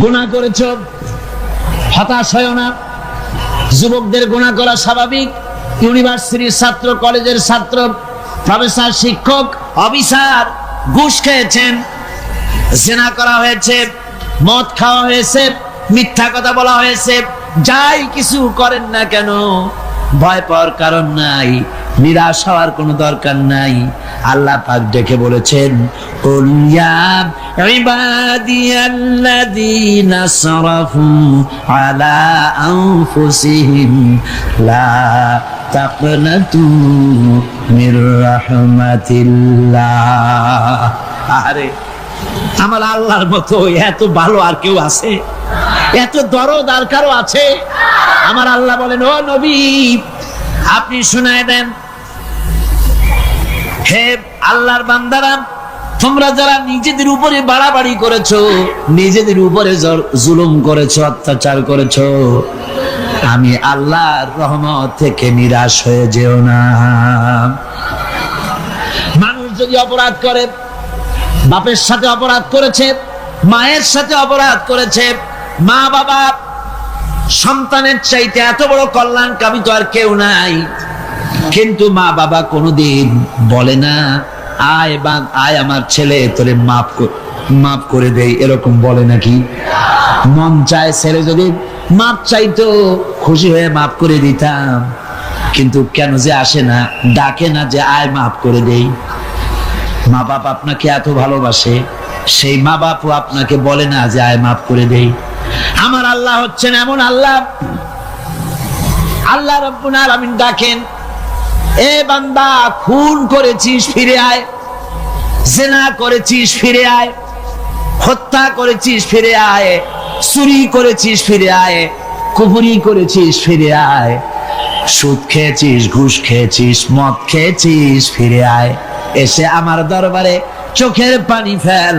গুনাহ করেছো, হতাশ হয় না। যুবকদের গুনাহ করা স্বাভাবিক। ইউনিভার্সিটির ছাত্র, কলেজের ছাত্র, প্রফেসর, শিক্ষক, অফিসার ঘুষ খেয়েছেন, জিনা করা হয়েছে, মদ খাওয়া হয়েছে, মিথ্যা কথা বলা হয়েছে, যাই কিছু করেন না কেন ভয় পাওয়ার কারণ নাই, নিরাশ হওয়ার কোনো দরকার নাই। আল্লাহ পাক ডেকে বলেছেন, কুল ইয়া ইবাদিয়াল্লাযীনা আসরাফু আলা আনফুসিহিম লা তাকনাতু মির রাহমাতিল্লাহ। আরে আমার আল্লাহর মতো এত ভালো আর কেউ আছে? এত দরদ আর কারো আছে? আমার আল্লাহ বলেন, ও নবী আপনি শুনায় দেন, হে আল্লাহর বান্দারা, তোমরা যারা নিজেদের উপরে বাড়াবাড়ি করেছো, নিজেদের উপরে জুলুম করেছো, অত্যাচার করেছো, আমি আল্লাহর রহমত থেকে নিরাশ হয়ে যেও না। মানুষ যদি অপরাধ করে, বাপের সাথে অপরাধ করেছে, মায়ের সাথে অপরাধ করেছে, মা বাবা সন্তানের চাইতে এত বড় কল্যাণকামী তো আর কেউ নাই, কিন্তু মা বাবা কোনোদিন বলে না আয় আমার ছেলে তোরে মাফ করে দেই, এরকম বলে নাকি? মন চায় ছেলে যদি মাপ চাইতো, খুশি হয়ে মাফ করে দিতাম, কিন্তু কেন যে আসে না, ডাকে না যে আয় মাফ করে দেই। মা বাপ আপনাকে এত ভালোবাসে, সেই মা বাপও আপনাকে বলে না যে আয় মাফ করে দেই। আমার আল্লাহ হচ্ছেন এমন আল্লাহ, আল্লাহ রাব্বুল আলামিন ডাকেন, এ বান্দা খুন করেছিস ফিরে আয়, জিনা করেছিস ফিরে আয়, হত্যা করেছিস ফিরে আয়, চুরি করেছিস ফিরে আয়, কুফরি করেছিস ফিরে আয়, সুদ খেয়েছিস, ঘুষ খেয়েছিস, মদ খেয়েছিস ফিরে আয়, এসে আমার দরবারে চোখের পানি ফেল,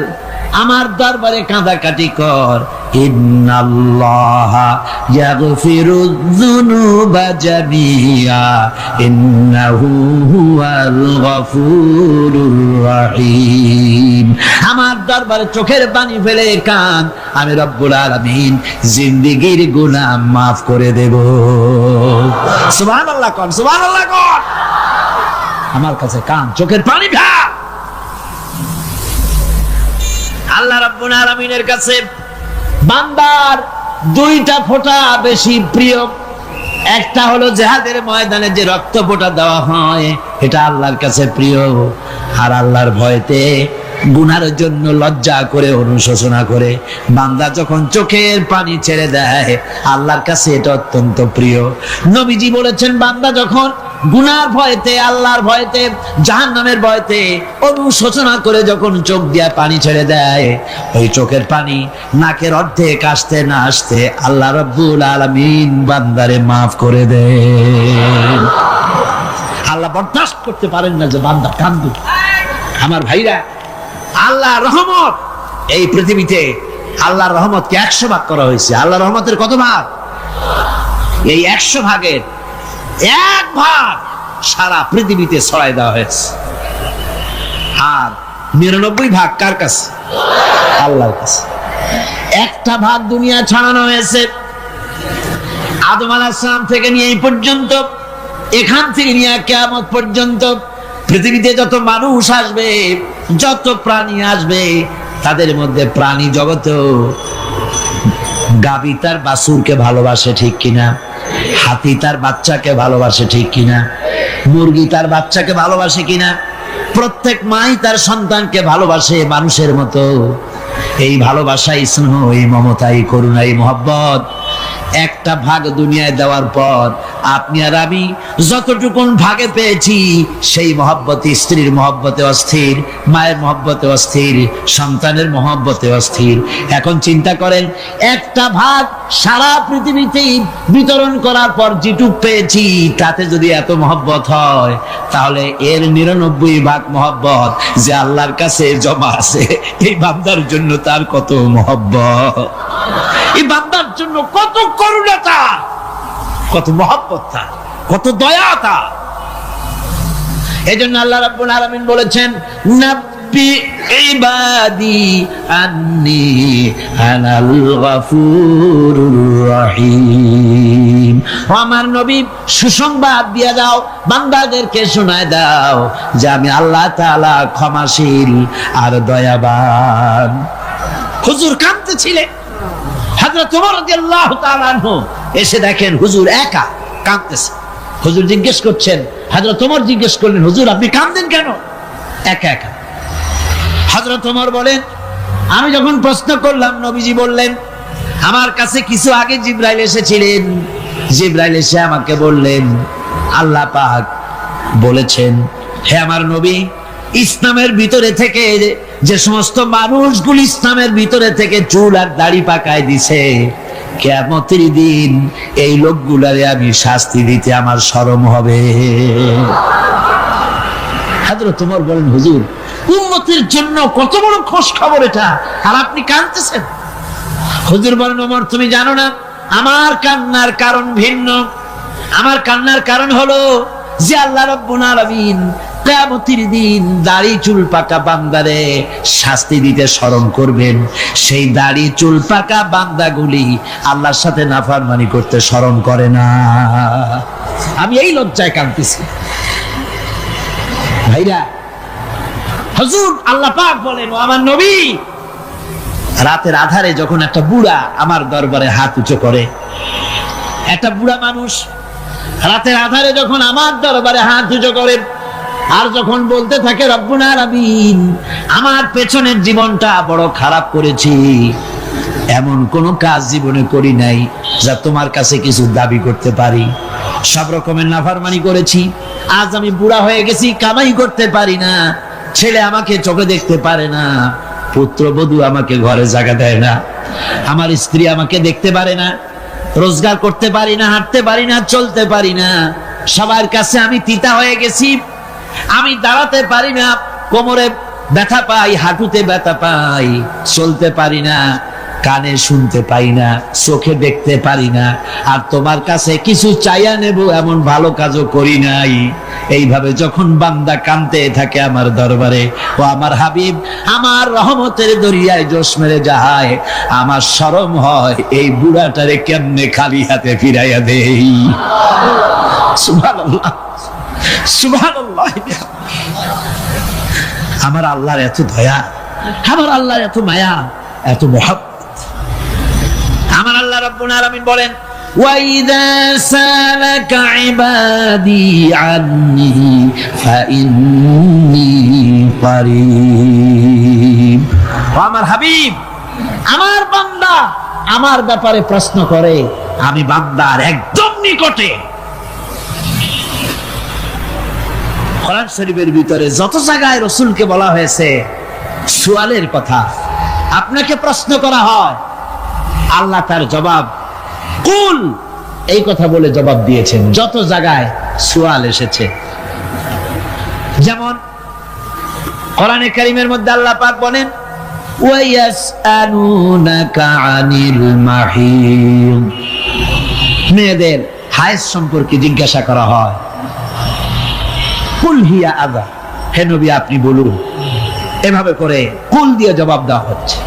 আমার দরবারে কাঁদাকাটি কর। ইন্নাল্লাহা ইয়াগফিরুয যুনুবা জামিআ ইন্নাহু হুয়াল গফুরুর রহিম। আমার দরবারে চোখের পানি ফেলে কান, আমি রব্বুল আলামিন জিন্দেগীর গুনাহ মাফ করে দেব। সুবহানাল্লাহ কোন, সুবহানাল্লাহ কোন। আমার কাছে কান, চোখের পানি ফেল। আল্লাহ রাব্বুল আলামিনের কাছে বান্দার দুইটা ফোঁটা বেশি প্রিয়। একটা হলো জিহাদের ময়দানে যে রক্ত ফোঁটা দেওয়া হয়, এটা আল্লাহর কাছে প্রিয়। আর আল্লাহর ভয়তে গুনার জন্য লজ্জা করে, অনুশোচনা করে বান্দা যখন চোখের পানি ছেড়ে দেয়, আল্লাহর কাছে এটা অত্যন্ত প্রিয়। নবীজি বলেছেন, বান্দা যখন গুনার ভয়তে, আল্লাহর ভয়তে, জাহান্নামের ভয়তে অনুশোচনা করে যখন চোখ দিয়া পানি ছেড়ে দেয়, ওই চোখের পানি নাকের অর্ধেক আসতে না আসতে আল্লাহ রাব্বুল আলামিন বান্দারে মাফ করে দেন। আল্লাহ বরদাস্ত করতে পারেন না যে বান্দা কান্দুক। আমার ভাইরা, আল্লাহর রহমত এই পৃথিবীতে, আল্লাহর রহমতকে 100 ভাগ করা হয়েছে। আল্লাহর রহমতের কত ভাগ? এই 100 ভাগের 1 ভাগ সারা পৃথিবীতে ছড়াই দেওয়া হয়েছে। আর 99 ভাগ কার কাছে? আল্লাহর কাছে। একটা ভাগ দুনিয়া ছড়ানো হয়েছে আদম আলাইহিস সালাম থেকে নিয়ে এই পর্যন্ত, এখান থেকে নিয়ে কিয়ামত পর্যন্ত পৃথিবীতে যত মানুষ আসবে, যত প্রাণী আসবে, তাদের মধ্যে প্রাণী জগতেও গাভী তার বাছুরকে ভালোবাসে, ঠিক কিনা? হাতি তার বাচ্চাকে ভালোবাসে, ঠিক কিনা? মুরগি তার বাচ্চাকে ভালোবাসে কিনা? প্রত্যেক মাই তার সন্তানকে ভালোবাসে মানুষের মতো। এই ভালোবাসা, স্নেহ, এই মমতা, এই করুণা, এই মহব্বত একটা ভাগ দুনিয়ায় দেওয়ার পর আপনি আর আমি যতটুকুন ভাগে পেয়েছি, সেই মহব্বতে, স্ত্রীর মহব্বতে অস্থির, মায়ের মহব্বতে অস্থির, সন্তানের মহব্বতে অস্থির। এখন চিন্তা করেন, একটা ভাগ সারা পৃথিবীতেই বিতরণ করার পর যেটুক পেয়েছি, তাতে যদি এত মহব্বত হয়, তাহলে এর 99 ভাগ মহব্বত যে আল্লাহর কাছে জমা আছে, এই বান্দার জন্য তার কত মহব্বত, এই বান্দার জন্য কত করুণা তার, কত মহব্বত তার, কত দয়া তার। এই জন্য আল্লাহ রাব্বুল আলামিন বলেছেন, ইবাদি আন্নী আনাল গফুরুর রহিম। আমার নবী সুসংবাদ দিয়ে দাও, বান্দাদেরকে শোনায় দাও যে আমি আল্লাহ তাআলা ক্ষমাশীল আর দয়াবান। হুজুর কাঁদতেছিলেন। হযরত ওমর রাদিয়াল্লাহু তাআলা আনহু এসে দেখেন হুজুর একা কাঁদতেছে। হুজুর জিজ্ঞেস করছেন, হযরত ওমর জিজ্ঞেস করলেন, হুজুর আপনি কাঁদেন কেন একা একা? হযরত ওমর বলেন, আমি যখন প্রশ্ন করলাম নবীজি বললেন, আমার কাছে কিছু আগে জিবরাইল এসেছিলেন। জিবরাইল এসে আমাকে বললেন, আল্লাহ পাক বলেছেন, হে আমার নবী, ইসলামের ভিতরে থেকে যে সমস্ত মানুষগুলো ইসলামের ভিতরে থেকে চুল আর দাড়ি পাকায় দিছে, কিয়ামতের দিন এই লোকগুলারে আমি শাস্তি দিতে আমার শরম হবে। হযরত ওমর বলেন, হুজুর উম্মতের জন্য কত বড় খুশ খবর এটা, আর আপনি কাঁদতেছেন। হুজুর বলেন, ওমর তুমি জানো না আমার কান্নার কারণ ভিন্ন। আমার কান্নার কারণ হলো যে আল্লাহ রাব্বুল আলামিন কিয়ামতের দিন দাড়ি চুল পাকা বান্দারে শাস্তি দিতে শরম করবেন। সেই দাড়ি চুল পাকা বান্দাগুলি আল্লাহর সাথে নাফরমানি করতে শরম করে না। আমি এই লজ্জায় কাঁদতেছি। ভাইরা, হুজুর আল্লাহ পাক বলেন, ও আমার নবী, রাতের আধারে যখন একটা বুড়া আমার দরবারে হাত উঁচু করে, একটা বুড়া মানুষ রাতের আধারে যখন আমার দরবারে হাত উঁচু করে আর যখন বলতে থাকে, রব্বুল আলামিন আমার পেছনের জীবনটা বড় খারাপ করেছি, এমন কোন কাজ জীবনে করি নাই যা তোমার কাছে কিছু দাবি করতে পারি, সব রকমের নাফরমানি করেছি, আজ আমি বুড়া হয়ে গেছি, কামাই করতে পারি না, ছেলে আমাকে চোখে দেখতে পারে না, পুত্রবধূ আমাকে ঘরে জায়গা দেয় না, আমার স্ত্রী আমাকে দেখতে পারে না, রোজগার করতে পারি না, হাঁটতে পারি না, চলতে পারি না, সবার কাছে আমি তিতা হয়ে গেছি, আমি দাঁড়াতে পারি না, কোমরে ব্যথা পাই, হাঁটুতে ব্যথা পাই, চলতে পারি না, কানে শুনতে পাই না, চোখে দেখতে পারি না, আর তোমার কাছে কিছু চাইয়া নেব এমন ভালো কাজও করি নাই। এইভাবে যখন বান্দা কাঁদতে থাকে আমার দরবারে, ও আমার হাবিব আমার রহমতের দরিয়ায় জোশ মেরে যায়, আমার শরম হয় এই বুড়াটারে কেমনে খালি হাতে ফিরাইয়া দেই। সুবহানাল্লাহ, সুবহানাল্লাহ। আমার আল্লাহর এত দয়া, আমার আল্লাহর এত মায়া, এত মহব্বত। আমার আল্লাহ রাব্বুল আলামিন বলেন, ওয়াইদা সালাকা ইবাদি আন্নী ফাইন্নী কারীব। আমার হাবিব, আমার বান্দা আমার ব্যাপারে প্রশ্ন করে, আমি বান্দার একদম নিকটে। কোরআন শরীফের ভিতরে যত জায়গায় রাসূলকে বলা হয়েছে সুয়ালের কথা, আপনাকে প্রশ্ন করা হয়, আল্লাহ তার জবাব কুল এই কথা বলে জবাব দিয়েছেন। যত জায়গায় সুয়াল এসেছে, যেমন কোরআনে কারীমের মধ্যে আল্লাহ পাক বলেন, ওয়ায়াসআলুনাকা আনিল মাহিদ, মেয়েদের হায়েজ সম্পর্কে জিজ্ঞাসা করা হয়, কুল হিয়া আযা, হে নবী আপনি বলুন। এভাবে করে কুল দিয়ে জবাব দেওয়া হচ্ছে।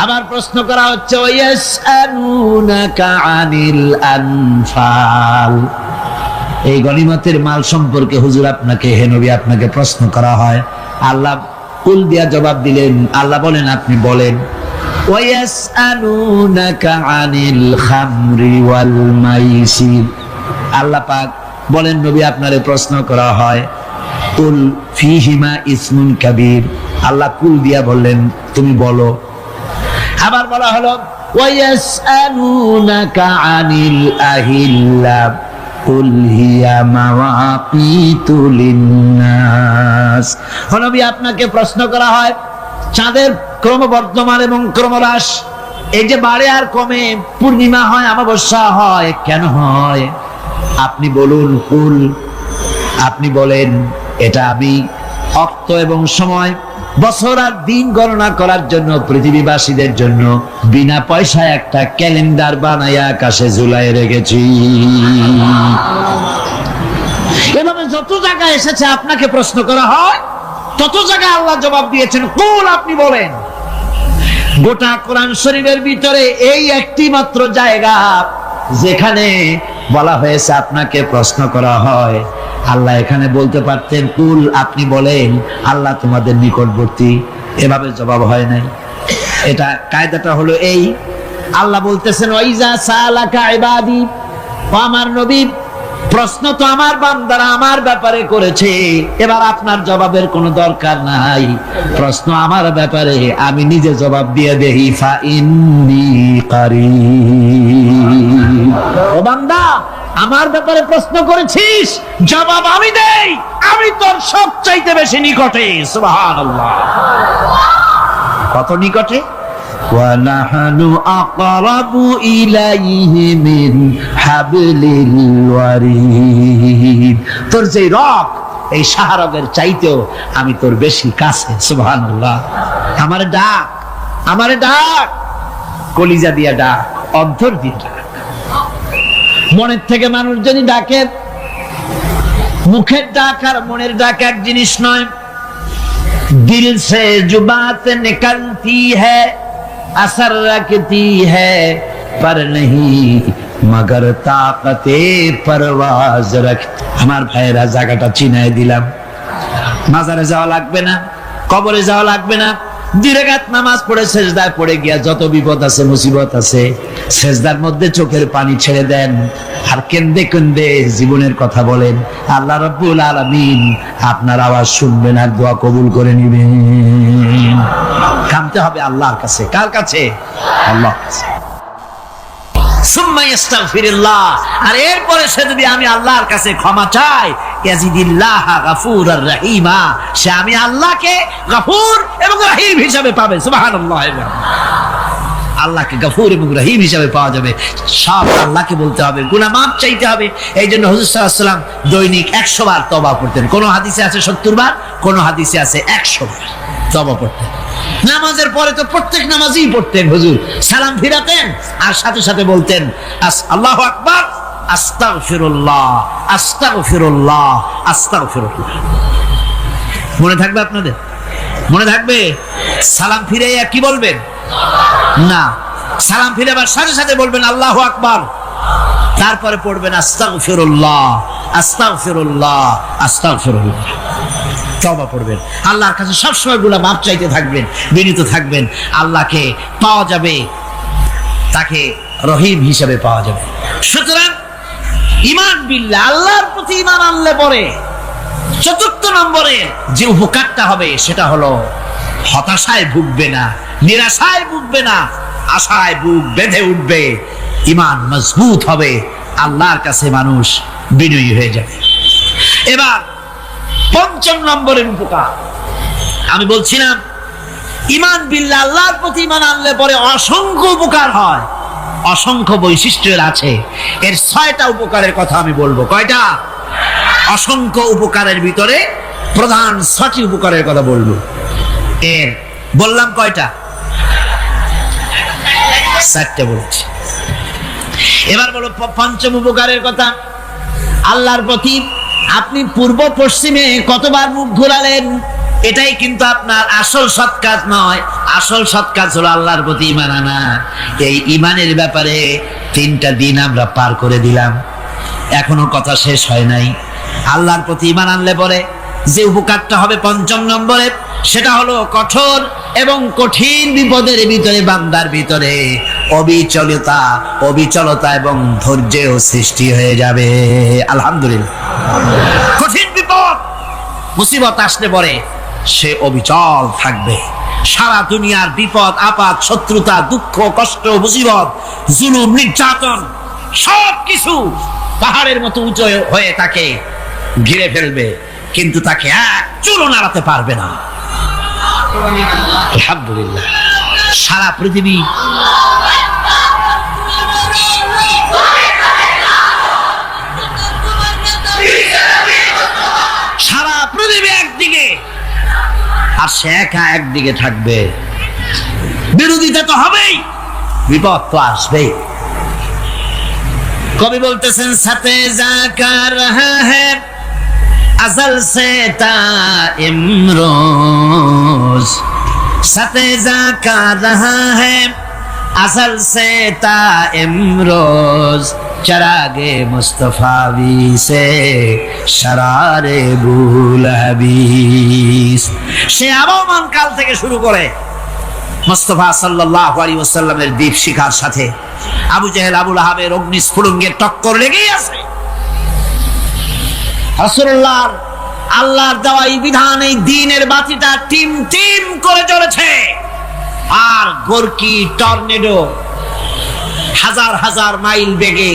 আবার প্রশ্ন করা হচ্ছে, ওয়ায়াসআলুনাকা আনিল আনফাল, এই গনিমতের মাল সম্পর্কে হুজুর আপনাকে, হে নবী আপনাকে প্রশ্ন করা হয়। আল্লাহ কুল দিয়া জবাব দিলেন। আল্লাহ বলেন আপনি বলেন। ওয়ায়াসআলুনাকা আনিল খামরি ওয়াল মাইসির, আল্লাহ পাক বলেন নবী আপনারে প্রশ্ন করা হয়, কুল ফীহিমা ইসমুন কাবীর, আল্লাহ কুল দিয়া বললেন তুমি বলো। আবার বলা হলো, ওয়ায়াসআলুনাকা আনিল আহিল্লা কুল হিয়া মাওয়াকিতু লিন্নাস, নবী আপনাকে প্রশ্ন করা হয় চাঁদের ক্রমবর্ধমান এবং ক্রমহ্রাস, এই যে বাড়ে আর কমে, পূর্ণিমা হয় অমাবস্যা হয়, কেন হয়? আপনি বলুন কুল। আপনি বলেন এটা আমি অক্ত এবং সময়, বছর আর দিন গণনা করার জন্য পৃথিবীবাসীদের জন্য বিনা পয়সায় একটা ক্যালেন্ডার বানাইয়া আকাশে ঝুলাই রেখেছি। এভাবে যত জায়গায় এসেছে আপনাকে প্রশ্ন করা হয়, তত জায়গায় আল্লাহ জবাব দিয়েছেন কুল, আপনি বলেন। গোটা কোরআন শরীফের ভিতরে এই একটি মাত্র জায়গা যেখানে বলা হয়েছে আপনাকে প্রশ্ন করা হয়। আল্লাহ এখানে বলতে পারতেন কুল, আপনি বলেন, আল্লাহ তোমাদের নিকটবর্তী, এভাবে জবাব হয় নাই। এটা কায়দাটা হলো এই, আল্লাহ বলতেছেন ওয়াইজা সালাকা ইবাদি, ও আমার নবী, প্রশ্ন তো আমার বান্দারা আমার ব্যাপারে করেছে, এবার আপনার জবাবের কোনো দরকার নাই। প্রশ্ন আমার ব্যাপারে, আমি নিজে জবাব দিয়ে দেই। ফা ইন্নী কারীব, ও বান্দা আমার ব্যাপারে প্রশ্ন করেছিস, জবাব আমি দেই, আমি তোর সবচাইতে বেশি নিকটে। সুবহানাল্লাহ, কত নিকটে? وَنَحْنُ أَقْرَبُ إِلَيْهِ مِنْ حَبْلِ الْوَرِيدِ, তোর যে রগ, এই শাহরগের চাইতেও আমি তোর বেশি কাছে। সুবহানাল্লাহ, আমারে ডাক, আমারে ডাক, কলিজা দিয়া ডাক, অন্তর দিয়ে ডাক। মনের থেকে মানুষ যদি ডাকে, মুখের ডাক আর মনের ডাক এক জিনিস নয়। দিল সে जो बात निकलती है असर रखती है पर नहीं मगर ताकते परवाज रखती। আমার ভাইয়েরা, জায়গাটা চিনায় দিলাম। মাজারে যাওয়া লাগবে না, কবরে যাওয়া লাগবে না। 2 রাকাত নামাজ পড়ে সেজদায় পড়ে গিয়া যত বিপদ আছে, মুসিবত আছে, সেজদার মধ্যে চোখের পানি ছেড়ে দেন আর কেন্দে কেন্দে জীবনের কথা বলেন। আল্লাহ রাব্বুল আলামিন আপনার আওয়াজ শুনবেন আর দোয়া কবুল করে নিবেন। কাঁদতে হবে আল্লাহর কাছে। কার কাছে? আল্লাহর কাছে। সুম্মা ইস্তাগফিরুল্লাহ, আর এরপরে সে যদি আমি আল্লাহর কাছে ক্ষমা চাই, ইয়াজিদিল্লাহ গফুরার রহিমা, সে আমি আল্লাহকে গফুর এবং রহিম হিসাবে পাবে। সুবহানাল্লাহ, আল্লাহকে গফুর এবং রহিম হিসাবে পাওয়া যাবে। সব আল্লাহকে বলতে হবে, গুনাহ মাফ চাইতে হবে। এই জন্য হুজুর সাল্লাল্লাহু আলাইহি ওয়াসাল্লাম দৈনিক 100 বার তওবা করতেন। কোন হাদিসে আছে 70 বার, কোন হাদিসে আছে 100 বার তওবা করতেন। নামাজের পরে তো প্রত্যেক নামাজই পড়তেন হুজুর, সালাম ফিরাতেন আর সাথে সাথে বলতেন আল্লাহু আকবার, আস্তাগফিরুল্লাহ, আস্তাগফিরুল্লাহ, আস্তাগফিরুল্লাহ। মনে থাকবে আপনাদের? মনে থাকবে? সালাম ফিরে কি বলবেন? না, সালাম ফিরে আবার সাথে সাথে বলবেন আল্লাহু আকবার, তারপরে পড়বেন আস্তাগফিরুল্লাহ, আস্তাগফিরুল্লাহ, আস্তাগফিরুল্লাহ। তওবা পড়বেন, আল্লাহর কাছে সবসময় গুনাহ মাফ চাইতে থাকবেন, বিনীত থাকবেন। আল্লাহকে পাওয়া যাবে, তাকে রহিম হিসেবে পাওয়া যাবে। সুতরাং ঈমান বিল্লাহ, আল্লাহর প্রতি ঈমান আনলে পরে 4 নম্বরে যে উপকারটা হবে সেটা হলো হতাশায় ভুগবে না, নিরাশায় ভুগবে না, আশায় বুক বেঁধে উঠবে, ঈমান মজবুত হবে, আল্লাহর কাছে মানুষ বিনয়ী হয়ে যাবে। এবার 5 নম্বরের উপকার আমি বলছিলাম, ঈমান বিল্লাহ, আল্লাহর প্রতি ঈমান আনলে পরে অসংখ্য উপকার হয়, অসংখ্য বৈশিষ্ট্য আছে। এর 6টা উপকারের কথা আমি বলবো। কয়টা? অসংখ্য উপকারের ভিতরে প্রধান 6টি উপকারের কথা বলবো। এর বললাম কয়টা? 4টে বলেছি। এবার বলো 5ম উপকারের কথা। আল্লাহর প্রতি আপনি পূর্ব পশ্চিমে কতবার মুখ ঘোরালেন, এটাই কিন্তু আপনার আসল সৎ কাজ নয়। আসল সৎ কাজ হলো আল্লাহর প্রতি ঈমান আনা। এই ঈমানের ব্যাপারে 3টা দিন আমরা পার করে দিলাম, এখনো কথা শেষ হয় নাই। আল্লাহর প্রতি ঈমান আনলে পরে যে উপকারটা হবে 5ম নম্বরে, সেটা হলো কঠোর এবং কঠিন বিপদের ভিতরে বান্দার ভিতরে অবিচলতা এবং ধৈর্যের সৃষ্টি হয়ে যাবে। আলহামদুলিল্লাহ। কঠিন বিপদ মুসিবত আসলে পরে সে অবিচল থাকবে। সারা দুনিয়ার বিপদ আপদ, শত্রুতা, দুঃখ, কষ্ট, মুসিবত, জুলুম, নির্যাতন সবকিছু পাহাড়ের মতো উঁচু হয়ে তাকে ঘিরে ফেলবে, কিন্তু তাকে এক চুলও নাড়াতে পারবে না। আলহামদুলিল্লাহ। সারা পৃথিবী একদিকে আর সে একা একদিকে থাকবে। বিরোধিতা তো হবেই, বিপদ তো আসবেই। কবি বলতেছেন সাথে যা কার রহা হ্যায় अज़ल से इमरोज सतेजा का रहा है असल से इमरोज चरागे मुस्तफावी से शरारे बुल हबीस সে আবহমান কাল থেকে শুরু করে মুস্তাফা সাল্লাল্লাহু আলাইহি ওয়াসাল্লামের দীপ শিখার সাথে আবু জেহেল আবু লাহাবের অগ্নিস্ফুলিঙ্গের টক্কর লেগেই আছে। রাসূলুল্লাহর আল্লাহর দেওয়া এই বিধান, এই দ্বীনের বাতিটা টিম টিম করে চলেছে। আর গোরকি টর্নেডো হাজার হাজার মাইল বেগে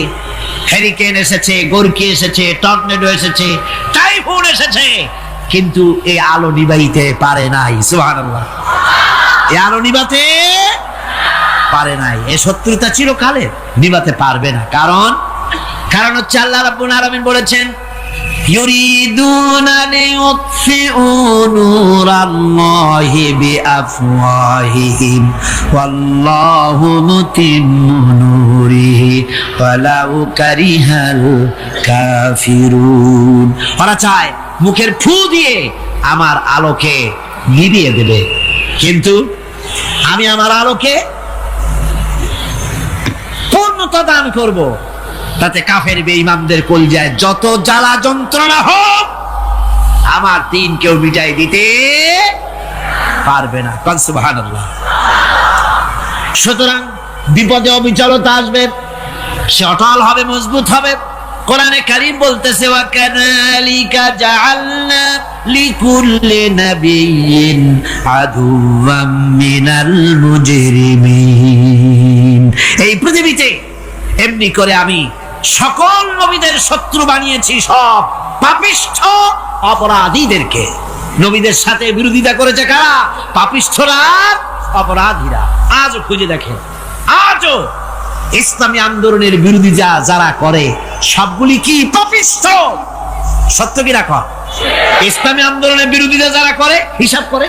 হেরিকেন এসেছে, গোরকি এসেছে, টর্নেডো এসেছে, টাইফুন এসেছে, কিন্তু এই আলো নিবাইতে পারে নাই। সুবহানাল্লাহ, এই আলো নিবাতে পারে নাই। এই শত্রুতা চিরকালের, নিবাতে পারবে না। কারণ হচ্ছে আল্লাহ রাব্বুল আলামিন বলেছেন ইউরিদুনা লিইউতফিউ নূরাল্লাহি বিআফওয়াহিহিম ওয়াল্লাহু মুতিম্মু নূরিহি ওয়ালাউ কারিহাল কাফিরুন। ওরা চায় মুখের ফু দিয়ে আমার আলোকে নিভিয়ে দেবে, কিন্তু আমি আমার আলোকে পূর্ণতা দান করব। তাতে কাফের বেঈমানদের কলিজায় যত জ্বালা যন্ত্রণা হোক, আমার দ্বীন কেউ মিটাই দিতে পারবে না। সুবহানাল্লাহ। সুতরাং বিপদে অবিচলতা আসবে, সে অটল হবে, মজবুত হবে। কোরআনে কারীম বলতেছে ওয়া কাযালিকা জাআলনা লিকুল্লি নাবিয়্যিন আদুওয়াম মিনাল মুজরিমিন। এই পৃথিবীতে এমনি করে আমি সকল নবীদের শত্রু বানিয়েছি, সব পাপিষ্ঠ অপরাধীদেরকে। নবীদের সাথে বিরোধিতা করেছে কারা? পাপিষ্ঠরা, অপরাধীরা। আজও খুঁজে দেখেন, আজও ইসলামী আন্দোলনের বিরোধিতা যারা করে সবগুলি কি পাপিষ্ঠ? সত্য কি রাখ? ইসলামী আন্দোলনের বিরোধিতা যারা করে হিসাব করে,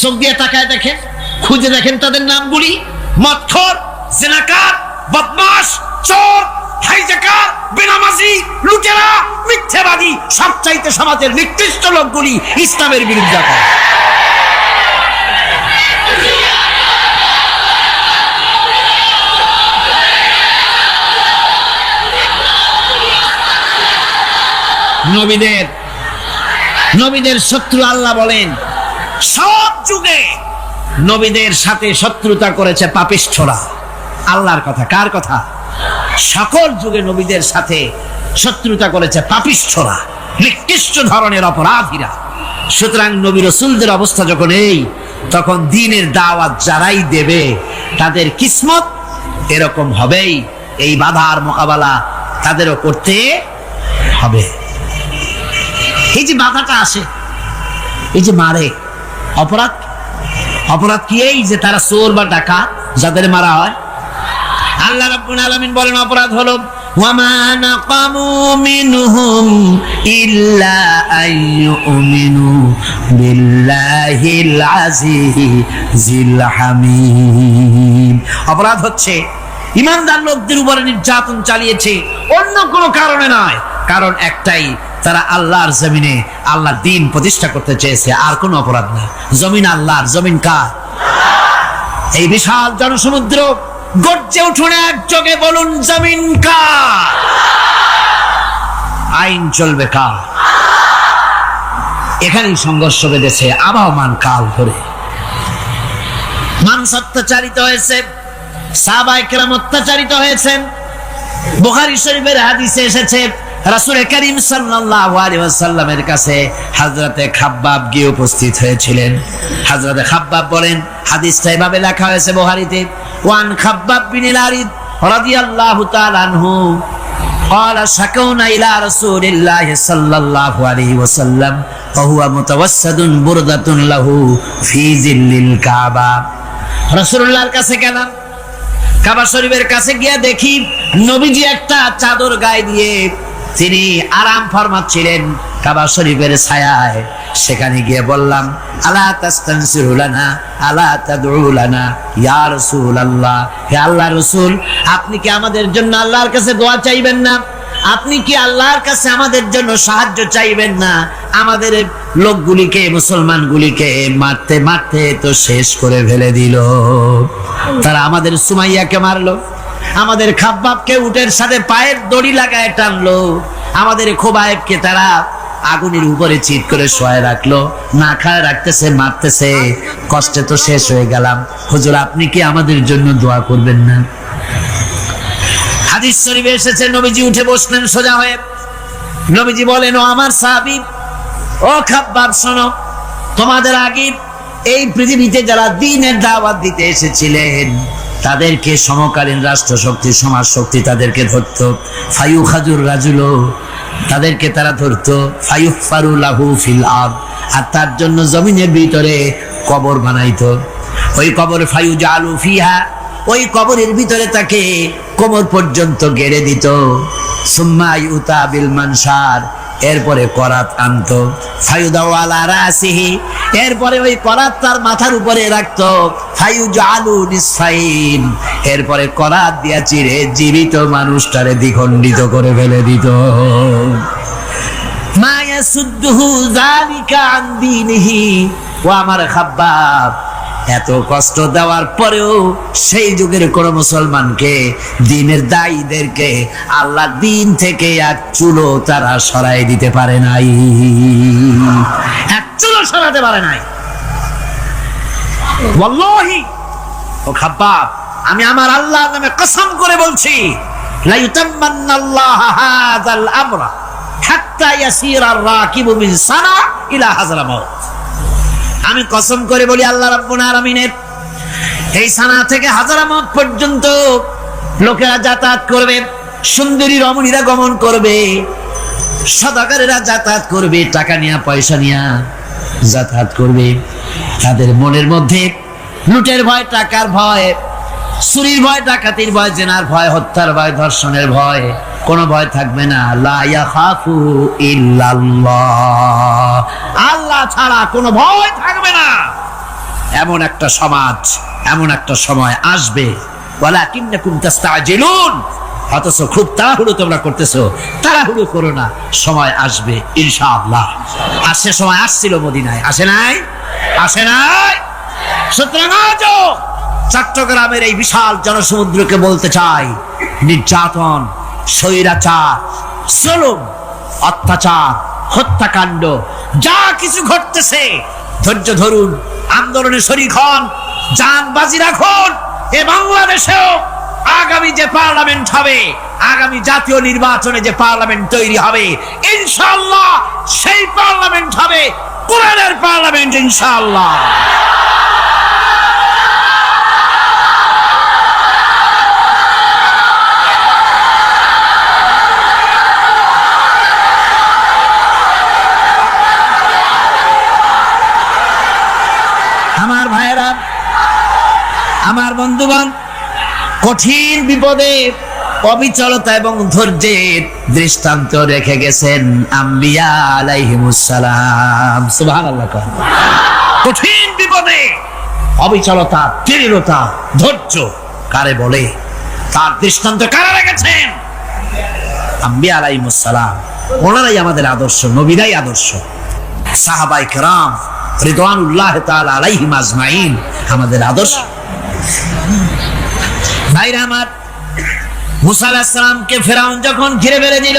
চোখ দিয়ে তাকায় দেখেন, খুঁজে দেখেন তাদের নামগুলি। মদখোর, জিনাকার, বদমাশ, চোর, হাইজাকার, বেনামাজি, লুটেরা, মিথ্যাবাদী, সবচাইতে সমাজের নিকৃষ্ট লোকগুলি ইসলামের বিরুদ্ধে করে। নবীদের শত্রু আল্লাহ বলেন সব যুগে নবীদের সাথে শত্রুতা করেছে পাপিষ্ঠরা। আল্লাহর কথা, কার কথা? সকল যুগে নবীদের সাথে শত্রুতা করেছে পাপিষ্ঠরা, নিকৃষ্ট ধরনের অপরাধীরা। সুতরাং নবী রাসূলদের অবস্থা যখন এই, তখন দ্বীনের দাওয়াত যারাই দেবে তাদের কিসমত এরকম হবেই। এই বাধার মোকাবেলা তাদেরও করতে হবে। এই যে বাধাটা আসে, এই যে মারে, অপরাধ কি? এই যে তারা চোর বা ডাকাত যাদের মারা হয়। আল্লাহ রাব্বুল আলামিন বলেন অপরাধ হলো ওয়ামা নাকামু মিনহুম ইল্লা আইয়ুমিনু বিল্লাহিল আজিজিল হামিদ। অপরাধ হচ্ছে ঈমানদার লোকদের উপরে নির্যাতন চালিয়েছে, অন্য কোনো কারণে নয়। কারণ একটাই, তারা আল্লাহর জমিনে আল্লাহর দ্বীন প্রতিষ্ঠা করতে চেয়েছে, আর কোনো অপরাধ না। জমিন আল্লাহর, জমিন কার? এই বিশাল জনসমুদ্র গর্জে উঠুন একযোগে, বলুন জমিন কার? আইন চলবে কার? এখানেই সংঘর্ষ বেঁধেছে আবহমান কাল ধরে। মানুষ অত্যাচারিত হয়েছে, সাহাবায়ে কেরাম অত্যাচারিত হয়েছেন। বুখারী শরীফের হাদিসে এসেছে রাসূল করিম সাল্লাল্লাহু আলাইহি ওয়াসাল্লামের কাছে হযরতে খাব্বাব গিয়ে উপস্থিত হয়েছিলেন। হযরতে খাব্বাব বলেন, হাদিসটা এভাবে লেখা হয়েছে বুখারীতে, ওয়ান খাব্বাব বিন আরিদ রাদিয়াল্লাহু তাআলা আনহু قال شكونا إلى رسول الله صلى الله عليه وسلم وهو متوسد بردة له في ظل الكعبة। রাসূলুল্লাহর কাছে গেলাম, কাবা শরীফের কাছে গিয়ে দেখি নবীজি একটা চাদর গায়ে দিয়ে তিনি আরাম ফরমাচ্ছিলেন কাবা শরীফের ছায়ায়। সেখানে গিয়ে বললাম, আলা তাস্তানসিরু লানা আলা তাদউ লানা ইয়া রাসূলুল্লাহ, হে আল্লাহর রাসূল, আপনি কি আমাদের জন্য আল্লাহর কাছে দোয়া চাইবেন না? আপনি কি আল্লাহর কাছে আমাদের জন্য সাহায্য চাইবেন না? আমাদের লোকগুলিকে, মুসলমানগুলিকে মারতে মারতে তো শেষ করে ফেলে দিল। তারা আমাদের সুমাইয়াকে মারলো, আমাদের খাব্বাবকে উটের সাথে পায়ের দড়ি লাগায় টানলো, আমাদের খোবায়েবকে তারা আগুনের উপরে চিৎ করে শোয়ায় রাখলো, না খায় রাখতেছে, মারতেছে। কষ্টে তো শেষ হয়ে গেলাম। হুজুর, আপনি কি আমাদের জন্য দোয়া করবেন না? হাদিস শরীফে এসেছে, নবীজি উঠে বসলেন সোজা হয়ে। নবীজি বলেন, ও আমার সাহাবী, ও খাব্বাব, শোনো, তোমাদের আগে এই পৃথিবীতে যারা দ্বীনের দাওয়াত দিতে এসেছিলেন তাদেরকে সমকালীন রাষ্ট্র শক্তি, সমাজ শক্তি তাদেরকে ধরতো। ফায়ুখাজুর রাজুলো, তাদেরকে তারা ধরতো। ফায়ুফারু লাহু ফিল আরদ, আর তার জন্য জমিনের ভিতরে কবর বানাইতো। ওই কবর ফায়ুজালু ফিহা, ওই কবরের ভিতরে তাকে কোমর পর্যন্ত গেড়ে দিত। সুম্মা ইউতা বিল মানশার, এরপরে করাত আনতো। ফায়ুদাউ আলা রাসিহি, এরপরে ওই করাত তার মাথার উপরে রাখতো। ফায়ুজালু নিসফাইন, এরপরে করাত দিয়া চিরে জীবিত মানুষটারে দ্বিখণ্ডিত করে ফেলে দিত। মা ইয়াসুদ্দুহু যালিকা আন দীনিহি। ও আমার খাব্বাব, এত কষ্ট দেওয়ার পরেও সেই যুগের কোন মুসলমানকে, দ্বীনের দায়ীদেরকে আল্লাহ দ্বীন থেকে এক চুলো তারা সরাই দিতে পারে নাই, এক চুলো সরাতে পারে নাই। ওয়াল্লাহি, ও খাব্বাব, আমি আমার আল্লাহর নামে কসম করে বলছি, লা ইউতাম্মান্নাল্লাহু হাযাল আমরা হাত্তা ইয়াসিরা আর-রাকিবু মিন সানা ইলা হাযরামাউত। আমি কসম করে বলি, আল্লাহ রাব্বুল আলামিনের এই সানা থেকে হাজারামত পর্যন্ত লোকেরা যাতায়াত করবে, সুন্দরী রমণীরা গমন করবে, সদাগরেরা যাতায়াত করবে, টাকা নিয়া পয়সা নিয়া যাতায়াত করবে। তাদের মনের মধ্যে লুটের ভয়, টাকার ভয়, চুরির ভয়, ডাকাতির ভয়, জেনার ভয়, হত্যার ভয়, ধর্ষণের ভয়, কোনো ভয় থাকবে না। লা ইয়াখাফু ইল্লাল্লাহ, আল্লাহ ছাড়া কোনো ভয় থাকবে না। এমন একটা সমাজ, এমন একটা সময় আসবে। ওয়ালাকিন্নাকুম তাস্তাজিলুন, অথচ খুব তাড়াহুড়ো তোমরা করতেছো। তাড়াহুড়ো করো না, সময় আসবে ইনশাআল্লাহ। আর সে সময় আসছিল মদিনায়, আসে নাই? আসে নাই? সুতরাং আজও চট্টগ্রামের এই বিশাল জনসমুদ্রকে বলতে চাই, নির্যাতন, স্বৈরাচার, জুলুম, অত্যাচার, হত্যাকাণ্ড যা কিছু ঘটতেছে, ধৈর্য ধরুন, আন্দোলনে শরীক হন, জান বাজি রাখুন। এ বাংলাদেশেও আগামী যে পার্লামেন্ট হবে, আগামী জাতীয় নির্বাচনে যে পার্লামেন্ট তৈরি হবে, ইনশাআল্লাহ সেই পার্লামেন্ট হবে কোরআনের পার্লামেন্ট, ইনশাআল্লাহ। আমার ভাইয়েরা, আমার বন্ধুগণ, কঠিন বিপদে অবিচলতা এবং ধৈর্যের দৃষ্টান্ত রেখে গেছেন আম্বিয়া আলাইহিমুস সালাম। সুবহানাল্লাহ। কঠিন বিপদে অবিচলতা, দৃঢ়তা, ধৈর্য কারে বলে, তার দৃষ্টান্ত কারা রেখেছেন? আম্বিয়া আলাইহিমুস সালাম। ওনারাই আমাদের আদর্শ, নবীরাই আদর্শ। সাহাবায়ে কেরাম রিদওয়ানুল্লাহ তাআলা আলাইহিম আজমাইন আমাদের আদর্শ। ভাইরা আমার, মুসা আলাইহিস সালামকে ফেরাউন যখন ঘিরে ফেলে দিল,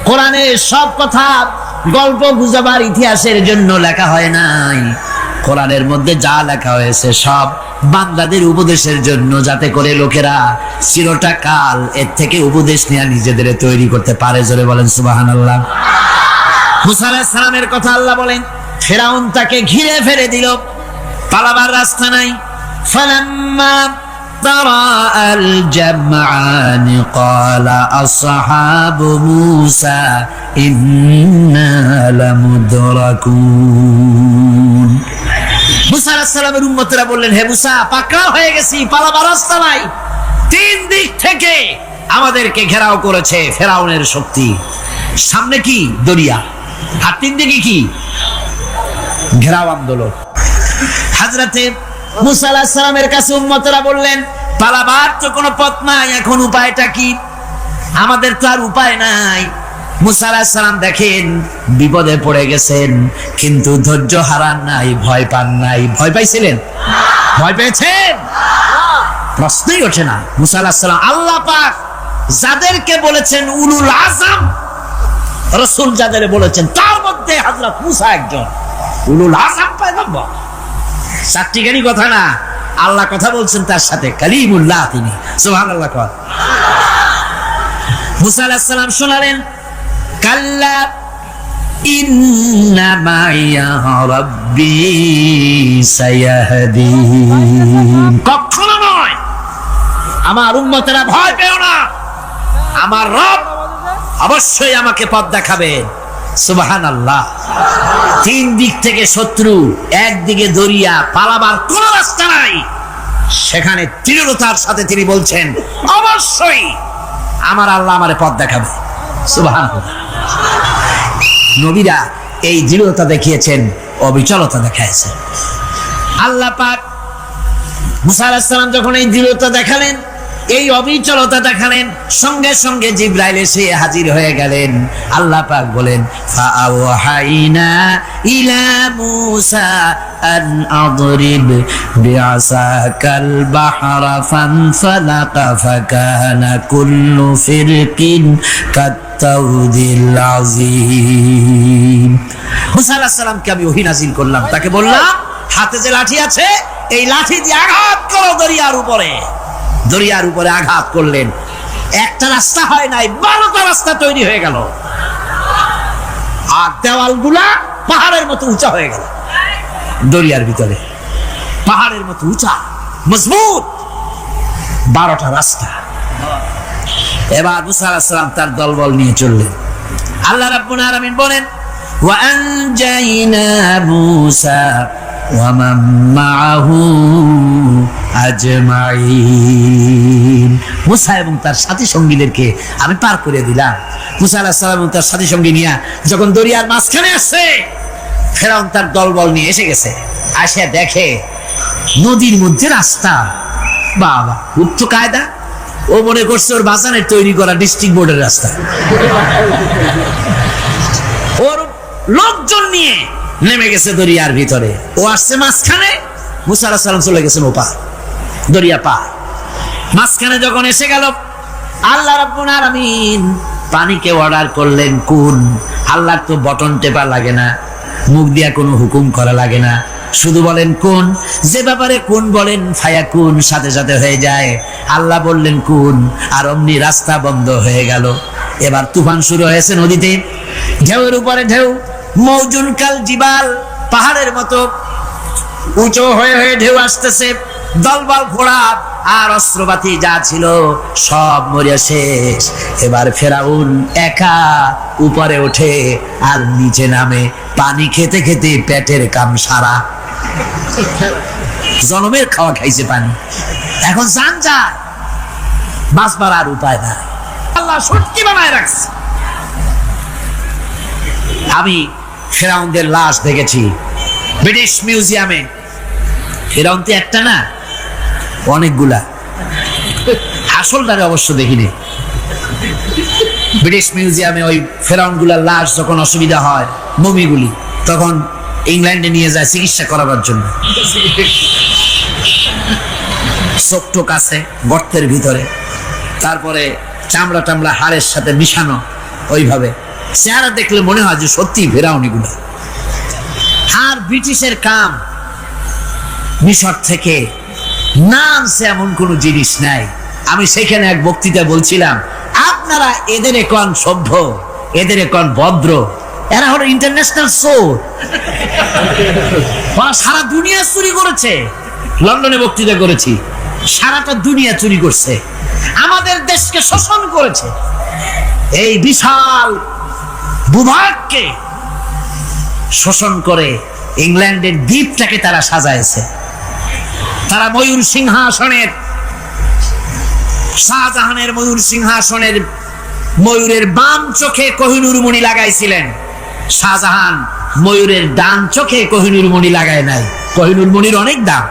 কোরআনের সব কথা গল্প গুজবার ইতিহাসের জন্য লেখা হয় নাই। কোরআনের মধ্যে যা লেখা হয়েছে সব বান্দাদের উপদেশের জন্য, যাতে করে লোকেরা চিরটা কাল এর থেকে উপদেশ নিয়ে নিজেদের তৈরি করতে পারে। জোরে বলেন সুবহানাল্লাহ। মুসা আলাইহিস সালামের কথা আল্লাহ বলেন, ফেরাউন তাকে ঘিরে ফেলে দিল, পালাবার রাস্তা নাই। ফালাম্মা তারাআল জামআন ক্বালা আসহাবু মূসা ইন্না লামুদরাকুন। মুসা আলাইহিস সালামের উম্মতরা বললেন, হে মুসা, পাকড়াও হয়ে গেছি, পালাবার রাস্তা নাই। তিন দিক থেকে আমাদেরকে ঘেরাও করেছে ফেরাউনের শক্তি। সামনে কি? দরিয়া, আর তিন দিকে কি? ঘেরাও আন্দোলন। হযরতে মুসা আলাইহিস সালামের কাছে উম্মতরা বললেন, পালাবার তো কোনো পথ নাই, এখন উপায়টা কি? আমাদের তো আর উপায় নাই। মুসা আলাইহিস সালাম দেখেন বিপদে পড়ে গেছেন, কিন্তু ধৈর্য হারান নাই, ভয় পান নাই। ভয় পাইছিলেন? ভয় পেয়েছেন? প্রশ্নই ওঠে না। মুসা আলাইহিস সালাম আল্লাহ পাক যাদেরকে বলেছেন উলুল আযম, রাসূল যাদের বলেছেন তার মধ্যে হযরত মুসা একজন উলুল আযম পয়গম্বর। চারটিখানি কথা না, আল্লাহ কথা বলছেন তার সাথে, কালিমুল্লাহ তিনি। সুবহানাল্লাহ। মুসা আলাইহিস সালাম শোনালেন, কাল্লা ইন্না মাইয়া রাব্বি সায়াহদিন। কখনো নয়, আমার উম্মতেরা ভয় পেও না, আমার রব অবশ্যই আমাকে পথ দেখাবে। সুবহানাল্লাহ। তিন দিক থেকে শত্রু, একদিকে দরিয়া, পালাবার কোন রাস্তা নাই, সেখানে দৃঢ়তার সাথে তিনি বলছেন অবশ্যই আমার আল্লাহ আমারে পথ দেখাবে। সুবহানাল্লাহ। নবীরা এই দৃঢ়তা দেখিয়েছেন, অবিচলতা দেখাইছেন। আল্লাহ পাক মুসা আলাইহিস সালাম যখন এই দৃঢ়তা দেখালেন, এই অবিচলতা দেখালেন, সঙ্গে সঙ্গে জিবরাইল এসে হাজির হয়ে গেলেন। আল্লাহ পাক বলেন, ফাআওহাইনা ইলা মুসা আন আদরিব বিআসাকাল বাহরা ফানফালাকা ফাকানা কুল্লু ফিরকিন কাত্তাউদিল আযীম। মুসা আলাইহিস সালামকে আমি ওহী নাযিল করলাম, তাকে বললাম হাতে যে লাঠি আছে এই লাঠি দিয়ে আঘাত করো দরিয়ার উপরে। দরিয়ার উপরে আঘাত করলেন, একটা রাস্তা হয় নাই, 12টা রাস্তা তৈরি হয়ে গেল, আর দেওয়ালগুলা পাহাড়ের মতো উঁচা হয়ে গেল। দরিয়ার ভিতরে পাহাড়ের মতো উঁচা মজবুত 12টা রাস্তা। এবার মুসা আলাইহিস সালাম তার দলবল নিয়ে চললেন। আল্লাহ রাব্বুল আলামিন বলেন, ওয়া আনজাইনা মুসা ওয়া মান মাআহু আজমাইন। মুসা এবং তার সাথী সঙ্গীদেরকে আমি পার করে দিলাম। মুসা আলাইহিস সালাম এবং তার সাথী সঙ্গী নিয়ে যখন দরিয়ার মাঝখানে আসছে, ফেরাউন তার দলবল নিয়ে এসে গেছে। আসে দেখে নদীর মধ্যে রাস্তা। বাবা, খুব তো কায়দা। ও মনে করছে ওর বাজানের তৈরি করা ডিস্ট্রিক্ট বোর্ডের রাস্তা। ওর লোকজন নিয়ে নেমে গেছে দরিয়ার ভিতরে, ও আসছে মাঝখানে, মুসা আলাইহিস সালাম চলে গেছেন ওপার, দরিয়া পার। মাঝখানে যখন এসে গেল, আল্লাহ রাব্বুল আলামিন পানিকে অর্ডার করলেন কুন। আল্লাহর তো বটন টেপা লাগে না, মুখ দিয়া কোনো হুকুম করা লাগে না, শুধু বলেন কুন। যে ব্যাপারে কুন বলেন ফায়াকুন, সাথে সাথে হয়ে যায়। আল্লাহ বললেন কুন, আর অমনি রাস্তা বন্ধ হয়ে গেল। এবার তুফান শুরু হয়েছে নদীতে, ঢেউয়ের উপরে ঢেউ, মৌজুন কাল জিবাল, পাহাড়ের মতো উঁচু হয়ে হয়ে ঢেউ আসতেছে। দলবল ঘোড়া আর অস্ত্রপাতি যা ছিল সব মরিয়া শেষ। এবার ফেরাউন একা উপরে ওঠে আর নিচে নামে, পানি খেতে খেতে পেটের কাম সারা। জনমের খাওয়া খাইছে পানি, এখন জান যায়, বাঁচবার আর উপায় নাই। আল্লাহ শক্তি বানায় রাখছে। আমি ফেরাউনদের লাশ দেখেছি ব্রিটিশ মিউজিয়ামে। ফেরাউন তো একটা না, অনেকগুলা। আসলটারে অবশ্য দেখিনি। ব্রিটিশ মিউজিয়ামে ওই ফেরাউনগুলার লাশ যখন অসুবিধা হয়, মমিগুলি, তখন ইংল্যান্ডে নিয়ে যায় চিকিৎসা করাবার জন্য। চোখ টোক আছে গর্তের ভিতরে, তারপরে চামড়া টামড়া হাড়ের সাথে মিশানো, ওইভাবে চেহারা দেখলে মনে হয় যে সত্যি ফেরাউন এগুলো। আর ব্রিটিশের কাম মিশর থেকে নামছে এমন কোন জিনিস নাই। আমি সেখানে এক বক্তৃতা বলছিলাম, আপনারা এদের এখন সভ্য, এদের এখন ভদ্র, এরা হলো ইন্টারন্যাশনাল চোর। সারা দুনিয়া চুরি করেছে। লন্ডনে বক্তৃতা করেছি, সারাটা দুনিয়া চুরি করছে, আমাদের দেশকে শোষণ করেছে। এই বিশাল ভূভাগকে শোষণ করে ইংল্যান্ডের দ্বীপটাকে তারা সাজাইছে। তারা ময়ূর সিংহাসনের, শাহজাহানের ময়ূর সিংহাসনের ময়ূরের বাম চোখে কোহিনূর মণি লাগাইছিলেন। শাহজাহান ময়ূরের ডান চোখে কোহিনূর মণি লাগায় নাই। কোহিনূর মণির অনেক দাম,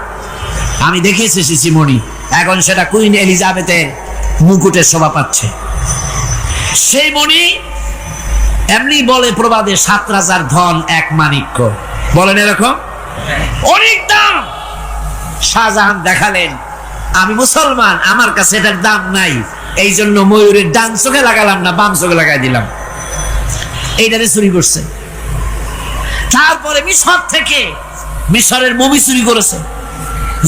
আমি দেখেছি সিসি মণি। এখন সেটা কুইন এলিজাবেথের মুকুটের শোভা পাচ্ছে। সেই মণি এমনি বলে প্রবাদে 7 রাজার ধন 1 মাণিক্য, বলেন এরকম অনেক দাম। শাহজাহান দেখালেন আমি মুসলমান, আমার কাছে এটার দাম নাই, এই জন্য ময়ূরের ডান চোখে লাগালাম না, বাম চোখে লাগাই দিলাম। এইটারে চুরি করছে। তারপরে মিশর থেকে, মিশরের মমি চুরি করেছে,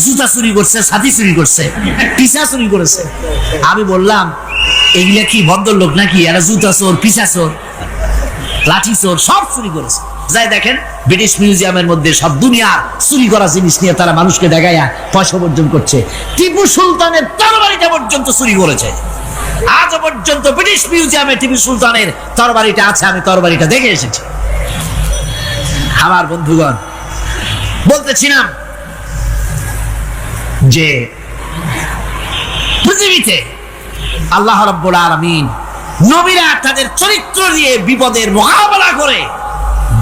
জুতা চুরি করছে, ছাতি চুরি করছে, পিসা চুরি করেছে। আমি বললাম এগুলা কি ভদ্রলোক নাকি? এরা জুতা চোর, পিসা চোর, লাঠি চোর সব চুরি করেছে। যাই দেখেন ব্রিটিশ মিউজিয়ামের মধ্যে সব দুনিয়ার চুরি করা জিনিস নিয়ে তারা মানুষকে দেখাইয়া পয়সা অর্জন করছে। টিপু সুলতানের তরবারিটা পর্যন্ত চুরি করেছে। আজ পর্যন্ত ব্রিটিশ মিউজিয়ামে টিপু সুলতানের তরবারিটা আছে, আমি তরবারিটা দেখে এসেছি। আমার বন্ধুগণ, বলতেছিলাম যে পৃথিবীতে আল্লাহ রাব্বুল আলামিন নবীরা তাদের চরিত্র দিয়ে বিপদের মোকাবেলা করে,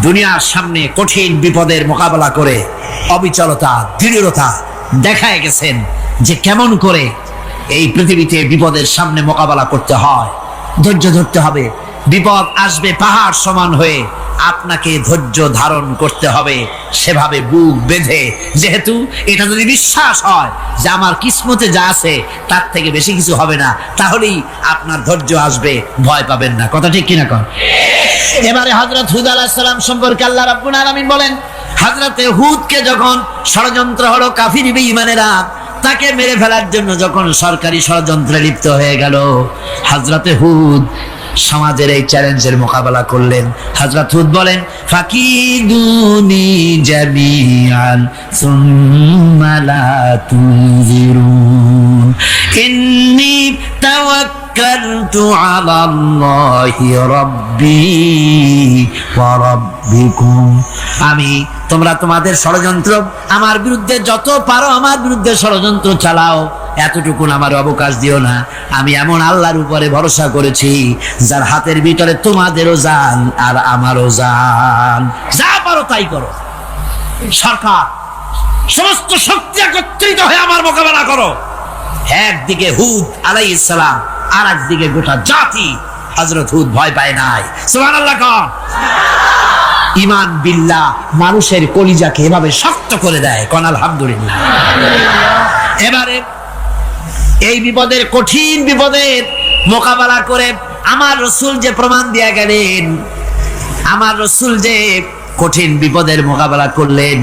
দুনিয়ার সামনে কঠিন বিপদের মোকাবেলা করে অবিচলতা, দৃঢ়তা দেখায় গেছেন যে কেমন করে এই পৃথিবীতে বিপদের সামনে মোকাবেলা করতে হয়। ধৈর্য ধরতে হবে, বিপদ আসবে পাহাড় সমান হয়ে, আপনাকে ধৈর্য ধারণ করতে হবে সেভাবে বুক বেঁধে। যেহেতু এটা যদি বিশ্বাস হয় যে আমার কিসমতে যা আছে তার থেকে বেশি কিছু হবে না, তাহলেই আপনার ধৈর্য আসবে, ভয় পাবেন না। কথা ঠিক কিনা কন? এবারে হযরত হুদ আলাইহিস সালাম সম্পর্কে আল্লাহ রাব্বুল আলামিন বলেন, হযরতে হুদকে যখন ষড়যন্ত্র হলো, কাফির বেঈমানেরা তাকে মেরে ফেলার জন্য যখন সরকারি ষড়যন্ত্রে লিপ্ত হয়ে গেল, হযরতে হুদ সমাজের এই চ্যালেঞ্জের মোকাবেলা করলেন। হযরত হুদ বলেন, ফাকিদুনি জামিআন সুম্মা লা তুনজিরুন ইন্নী তাওয়াক্কালতু আলাল্লাহি রাব্বি ওয়া রাব্বিকুম। তোমরা তোমাদের ষড়যন্ত্র আমার বিরুদ্ধে যত পারো আমার বিরুদ্ধে ষড়যন্ত্র চালাও, এতটুকু আমার অবকাশ দিও না। আমি এমন আল্লাহর উপরে ভরসা করেছি যার হাতের ভিতরে তোমাদেরও জান আর আমারও জান। যা পারো তাই করো। সরকার সমস্ত শক্তি একত্রিত হয়ে আমার মোকাবেলা করো। একদিকে হুদ আলাইহিস সালাম, আর একদিকে গোটা জাতি। হযরত হুদ ভয় পায় নাই। সুবহানাল্লাহ কোন? ঈমান বিল্লাহ মানুষের কলিজাকে এভাবে শক্ত করে দেয়। কোন আলহামদুলিল্লাহ। এবারে এই বিপদের, কঠিন বিপদের মোকাবেলা করে আমার রাসূল যে প্রমাণ দিয়ে গেলেন, আমার রাসূল যে কঠিন বিপদের মোকাবেলা করলেন,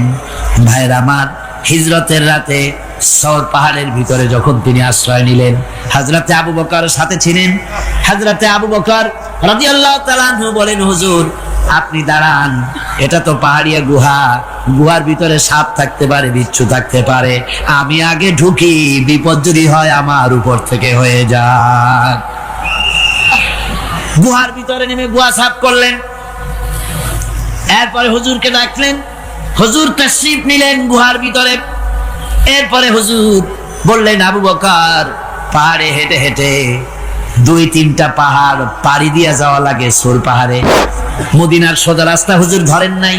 ভাইরা আমার, হিজরতের রাতে সওর পাহাড়ের ভিতরে যখন তিনি আশ্রয় নিলেন, হযরতে আবু বকর সাথে ছিলেন। হযরতে আবু বকর রাদিয়াল্লাহু তাআলা আনহু বলেন, হুজুর আপনি দাঁড়ান, এটা তো পাহাড়িয়া গুহা, গুহার ভিতরে সাপ থাকতে পারে, বিচ্ছু থাকতে পারে, আমি আগে ঢুকি, বিপদ যদি হয় আমার উপর থেকে হয়ে যাক। গুহার ভিতরে নেমে গুহা সাফ করলেন। এরপরে হুজুরকে ডাকলেন, হুজুর তাশরীফ নিলেন গুহার ভিতরে। এরপরে হুজুর বললেন, আবু বকর পাহাড়ে হেঁটে হেঁটে 2-3টা পাহাড় পাড়ি দিয়ে যাওয়া লাগে সূর পাহাড়ে। মদিনার সোজা রাস্তা হুজুর ধরেন নাই,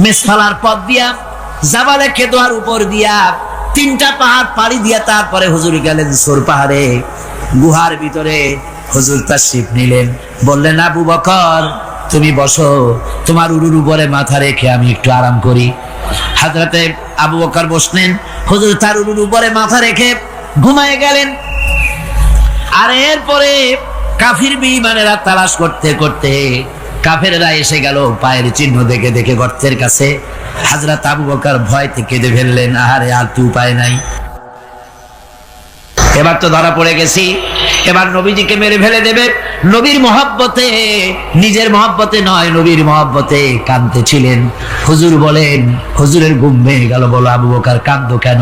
মেসফালার পথ দিয়া, জাবালে কেদোয়ার উপর দিয়া 3টা পাহাড় পাড়ি দিয়া তারপরে হুজুর গেলেন সূর পাহাড়ে। গুহার ভিতরে হুজুর তাশরীফ নিলেন। বললেন, আবু বকর তুমি বসো, তোমার উরুর উপরে মাথা রেখে আমি একটু আরাম করি। হযরতে আবু বকর বসলেন, হুজুর তার উরুর উপরে মাথা রেখে ঘুমায় গেলেন। আর এরপরে কাফির বেঈমানেরা তালাশ করতে করতে কাফেররা এসে গেল পায়ের চিহ্ন দেখে দেখে গর্তের কাছে। হযরত আবু বকর ভয়তে কেঁদে ফেললেন, আহারে আর তো উপায় নাই, এবার তো ধরা পড়ে গেছি, এবার নবীজিকে মেরে ফেলে দেবে। নবীর মহব্বতে, নিজের মহব্বতে নয়, নবীর মহব্বতে কাঁদতেছিলেন। হুজুর বলেন, হুজুরের ঘুম ভেঙে গেল। বলো আবু বকর কাঁদো কেন?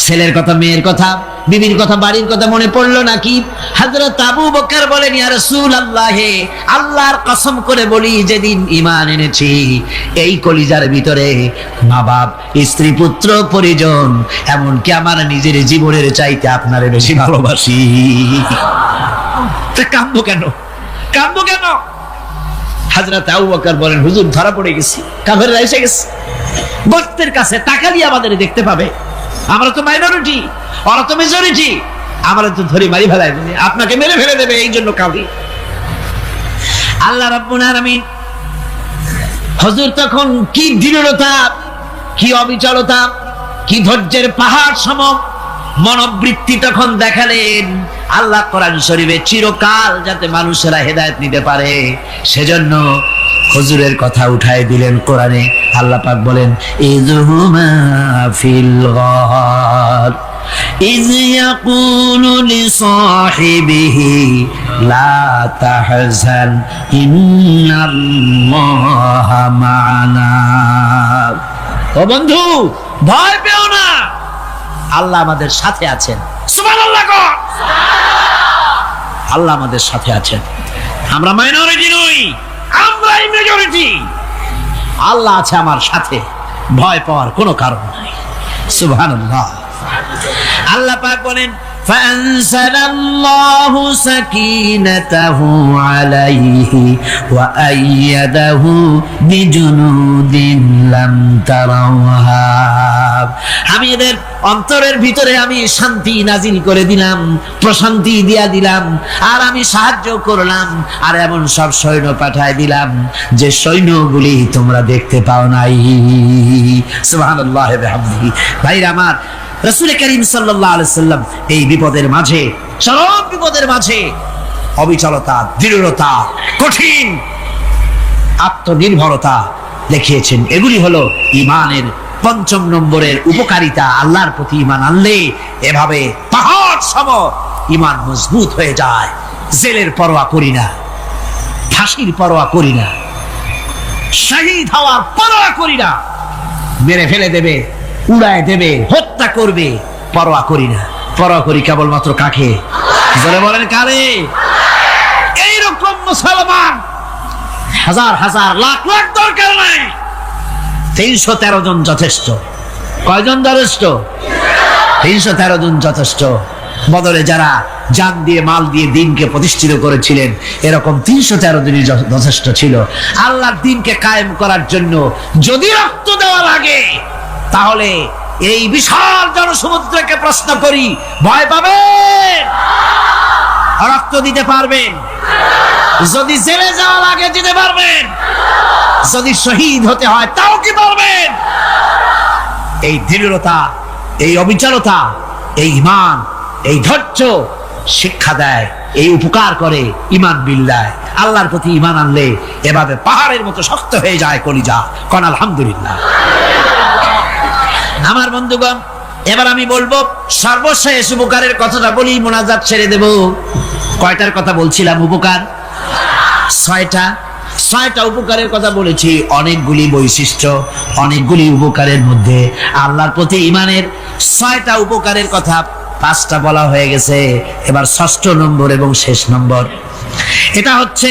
ছেলের কথা, মেয়ের কথা, বিবির কথা, বাড়ির কথা মনে পড়লো নাকি? হযরত আবু বকর বলেন, ইয়া রাসূলুল্লাহ, আল্লাহর কসম করে বলি, যেদিন ঈমান এনেছি এই কলিজার ভিতরে মা বাপ, স্ত্রী, পুত্র, পরিজন, এমনকি আমার নিজের জীবনের চাইতে আপনারে বেশি ভালোবাসি। কাঁদবো কেন? কাঁদবো কেন? হযরত আবু বকর বলেন, হুজুর ধরা পড়ে গেছি, কাফেররা এসে গেছে গর্তের কাছে, তাকালি আমাদের দেখতে পাবে, আমরা তো মাইনরিটি, ওরা তো মেজরিটি, আমরা তো ধরে মারি ফেলাই দেবে, আপনাকে মেরে ফেলে দেবে, এই জন্য কাঁদি। আল্লাহ রাব্বুল আলামিন হুজুর তখন কি দৃঢ়তা, কি অবিচলতা, কি ধৈর্যের পাহাড় সম মনোবৃত্তি তখন দেখালেন। আল্লাহ কোরআন শরীফে চিরকাল যাতে মানুষেরা হেদায়েত নিতে পারে সেজন্য হুজুরের কথা উঠায় দিলেন কোরআনে। আল্লাহ পাক বলেন, ইযহুমা ফিল গার ইয ইয়াকুলু লিসাহিবিহি লা তাহজান ইন্নাল্লাহা মা'ানা। ও বন্ধু, ভয় পেও না, আল্লাহ আমাদের সাথে আছেন। সুবহানাল্লাহ গো, আল্লাহ আমাদের সাথে আছেন। আমরা মাইনরিটি নই, আমরাই মেজরিটি। আল্লাহ আছে আমার সাথে, ভয় পাওয়ার কোনো কারণ নাই। সুবহানাল্লাহ। আল্লাহ পাক বলেন, ফাআনসালাল্লাহু সাকিনাতাহু আলাইহি ওয়া আইয়াদাহু বিজুনুদিন লাম তারাওহা। আমি এদের অন্তরের ভিতরে আমি শান্তি নাজিল করে দিলাম, প্রশান্তি দিয়া দিলাম, আর আমি সাহায্য করলাম, আর এমন সব সৈন্য পাঠায় দিলাম যে সৈন্যগুলি তোমরা দেখতে পাও নাই। সুবহানাল্লাহ ওয়া বিহামদিহি। ভাইরা আমার, রাসূল করিম সাল্লাল্লাহু আলাইহি সাল্লাম এই বিপদের মাঝে, চরম বিপদের মাঝে অবিচলতা, দৃঢ়তা, কঠিন আত্মনির্ভরতা দেখিয়েছেন। এগুলি হলো ঈমানের ৫ম নম্বরের উপকারিতা। আল্লাহর প্রতি ঈমান আনলে এভাবে পাহাড় সম ঈমান মজবুত হয়ে যায়। জেলের পরোয়া করি না, ফাঁসির পরোয়া করি না, শহীদ হওয়ার পরোয়া করি না, মেরে ফেলে দেবে, উড়ায় দেবে, হত্যা করবে, পরোয়া করি না। পরোয়া করি কেবলমাত্র কাকে? জোরে বলেন কারে? এইরকম মুসলমান হাজার হাজার লাখ লাখ দরকার নাই, ৩১৩ জন যথেষ্ট। কয়জন যথেষ্ট? ৩১৩ জন যথেষ্ট। বদরে যারা জান দিয়ে, মাল দিয়ে দ্বীনকে প্রতিষ্ঠিত করেছিলেন, এরকম ৩১৩ জনই যথেষ্ট ছিল। আল্লাহর দ্বীনকে কায়েম করার জন্য যদি রক্ত দেওয়া লাগে, তাহলে এই বিশাল জনসমুদ্রকে প্রশ্ন করি, ভয় পাবেন? রক্ত দিতে পারবেন? যদি জেলে যাওয়া লাগে দিতে পারবেন? যদি শহীদ হতে হয় তাও কি পারবেন? এই দৃঢ়তা, এই অবিচলতা, এই ঈমান, এই ধৈর্য শিক্ষা দেয়, এই উপকার করে ঈমান বিল্লাহ। আল্লাহর প্রতি ঈমান আনলে এভাবে পাহাড়ের মতো শক্ত হয়ে যায় কলিজা। কোন আলহামদুলিল্লাহ। আমার বন্ধুগণ, এবার আমি বলবো সর্বশেষ উপকারের কথাটা বলি, মোনাজাত ছেড়ে দেব। কয়টার কথা বলছিলাম? উপকার ৬টা উপকারের কথা বলেছি। অনেকগুলি বৈশিষ্ট্য, অনেকগুলি উপকারের মধ্যে আল্লাহর প্রতি ঈমানের ৬টা উপকারের কথা ৫টা বলা হয়ে গেছে। এবার ৬ষ্ঠ নম্বর এবং শেষ নম্বর, এটা হচ্ছে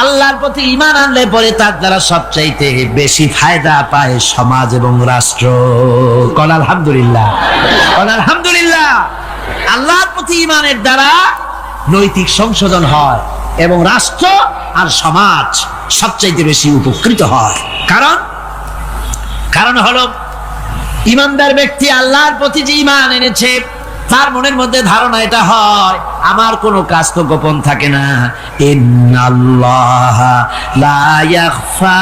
আল্লাহর প্রতি ঈমান আনলে পরে তার দ্বারা সবচাইতে বেশি ফায়দা পায় সমাজ এবং রাষ্ট্র। কোন আলহামদুলিল্লাহ, কোন আলহামদুলিল্লাহ। আল্লাহর প্রতি ঈমানের দ্বারা নৈতিক সংশোধন হয় এবং রাষ্ট্র আর সমাজ সবচাইতে বেশি উপকৃত হয়। কারণ হলো ঈমানদার ব্যক্তি আল্লাহর প্রতি যে ঈমান এনেছে, তার মনের মধ্যে ধারণা এটা হয়, আমার কোনো কাজ তো গোপন থাকে না। ইন্নাল্লাহা লা ইয়াখফা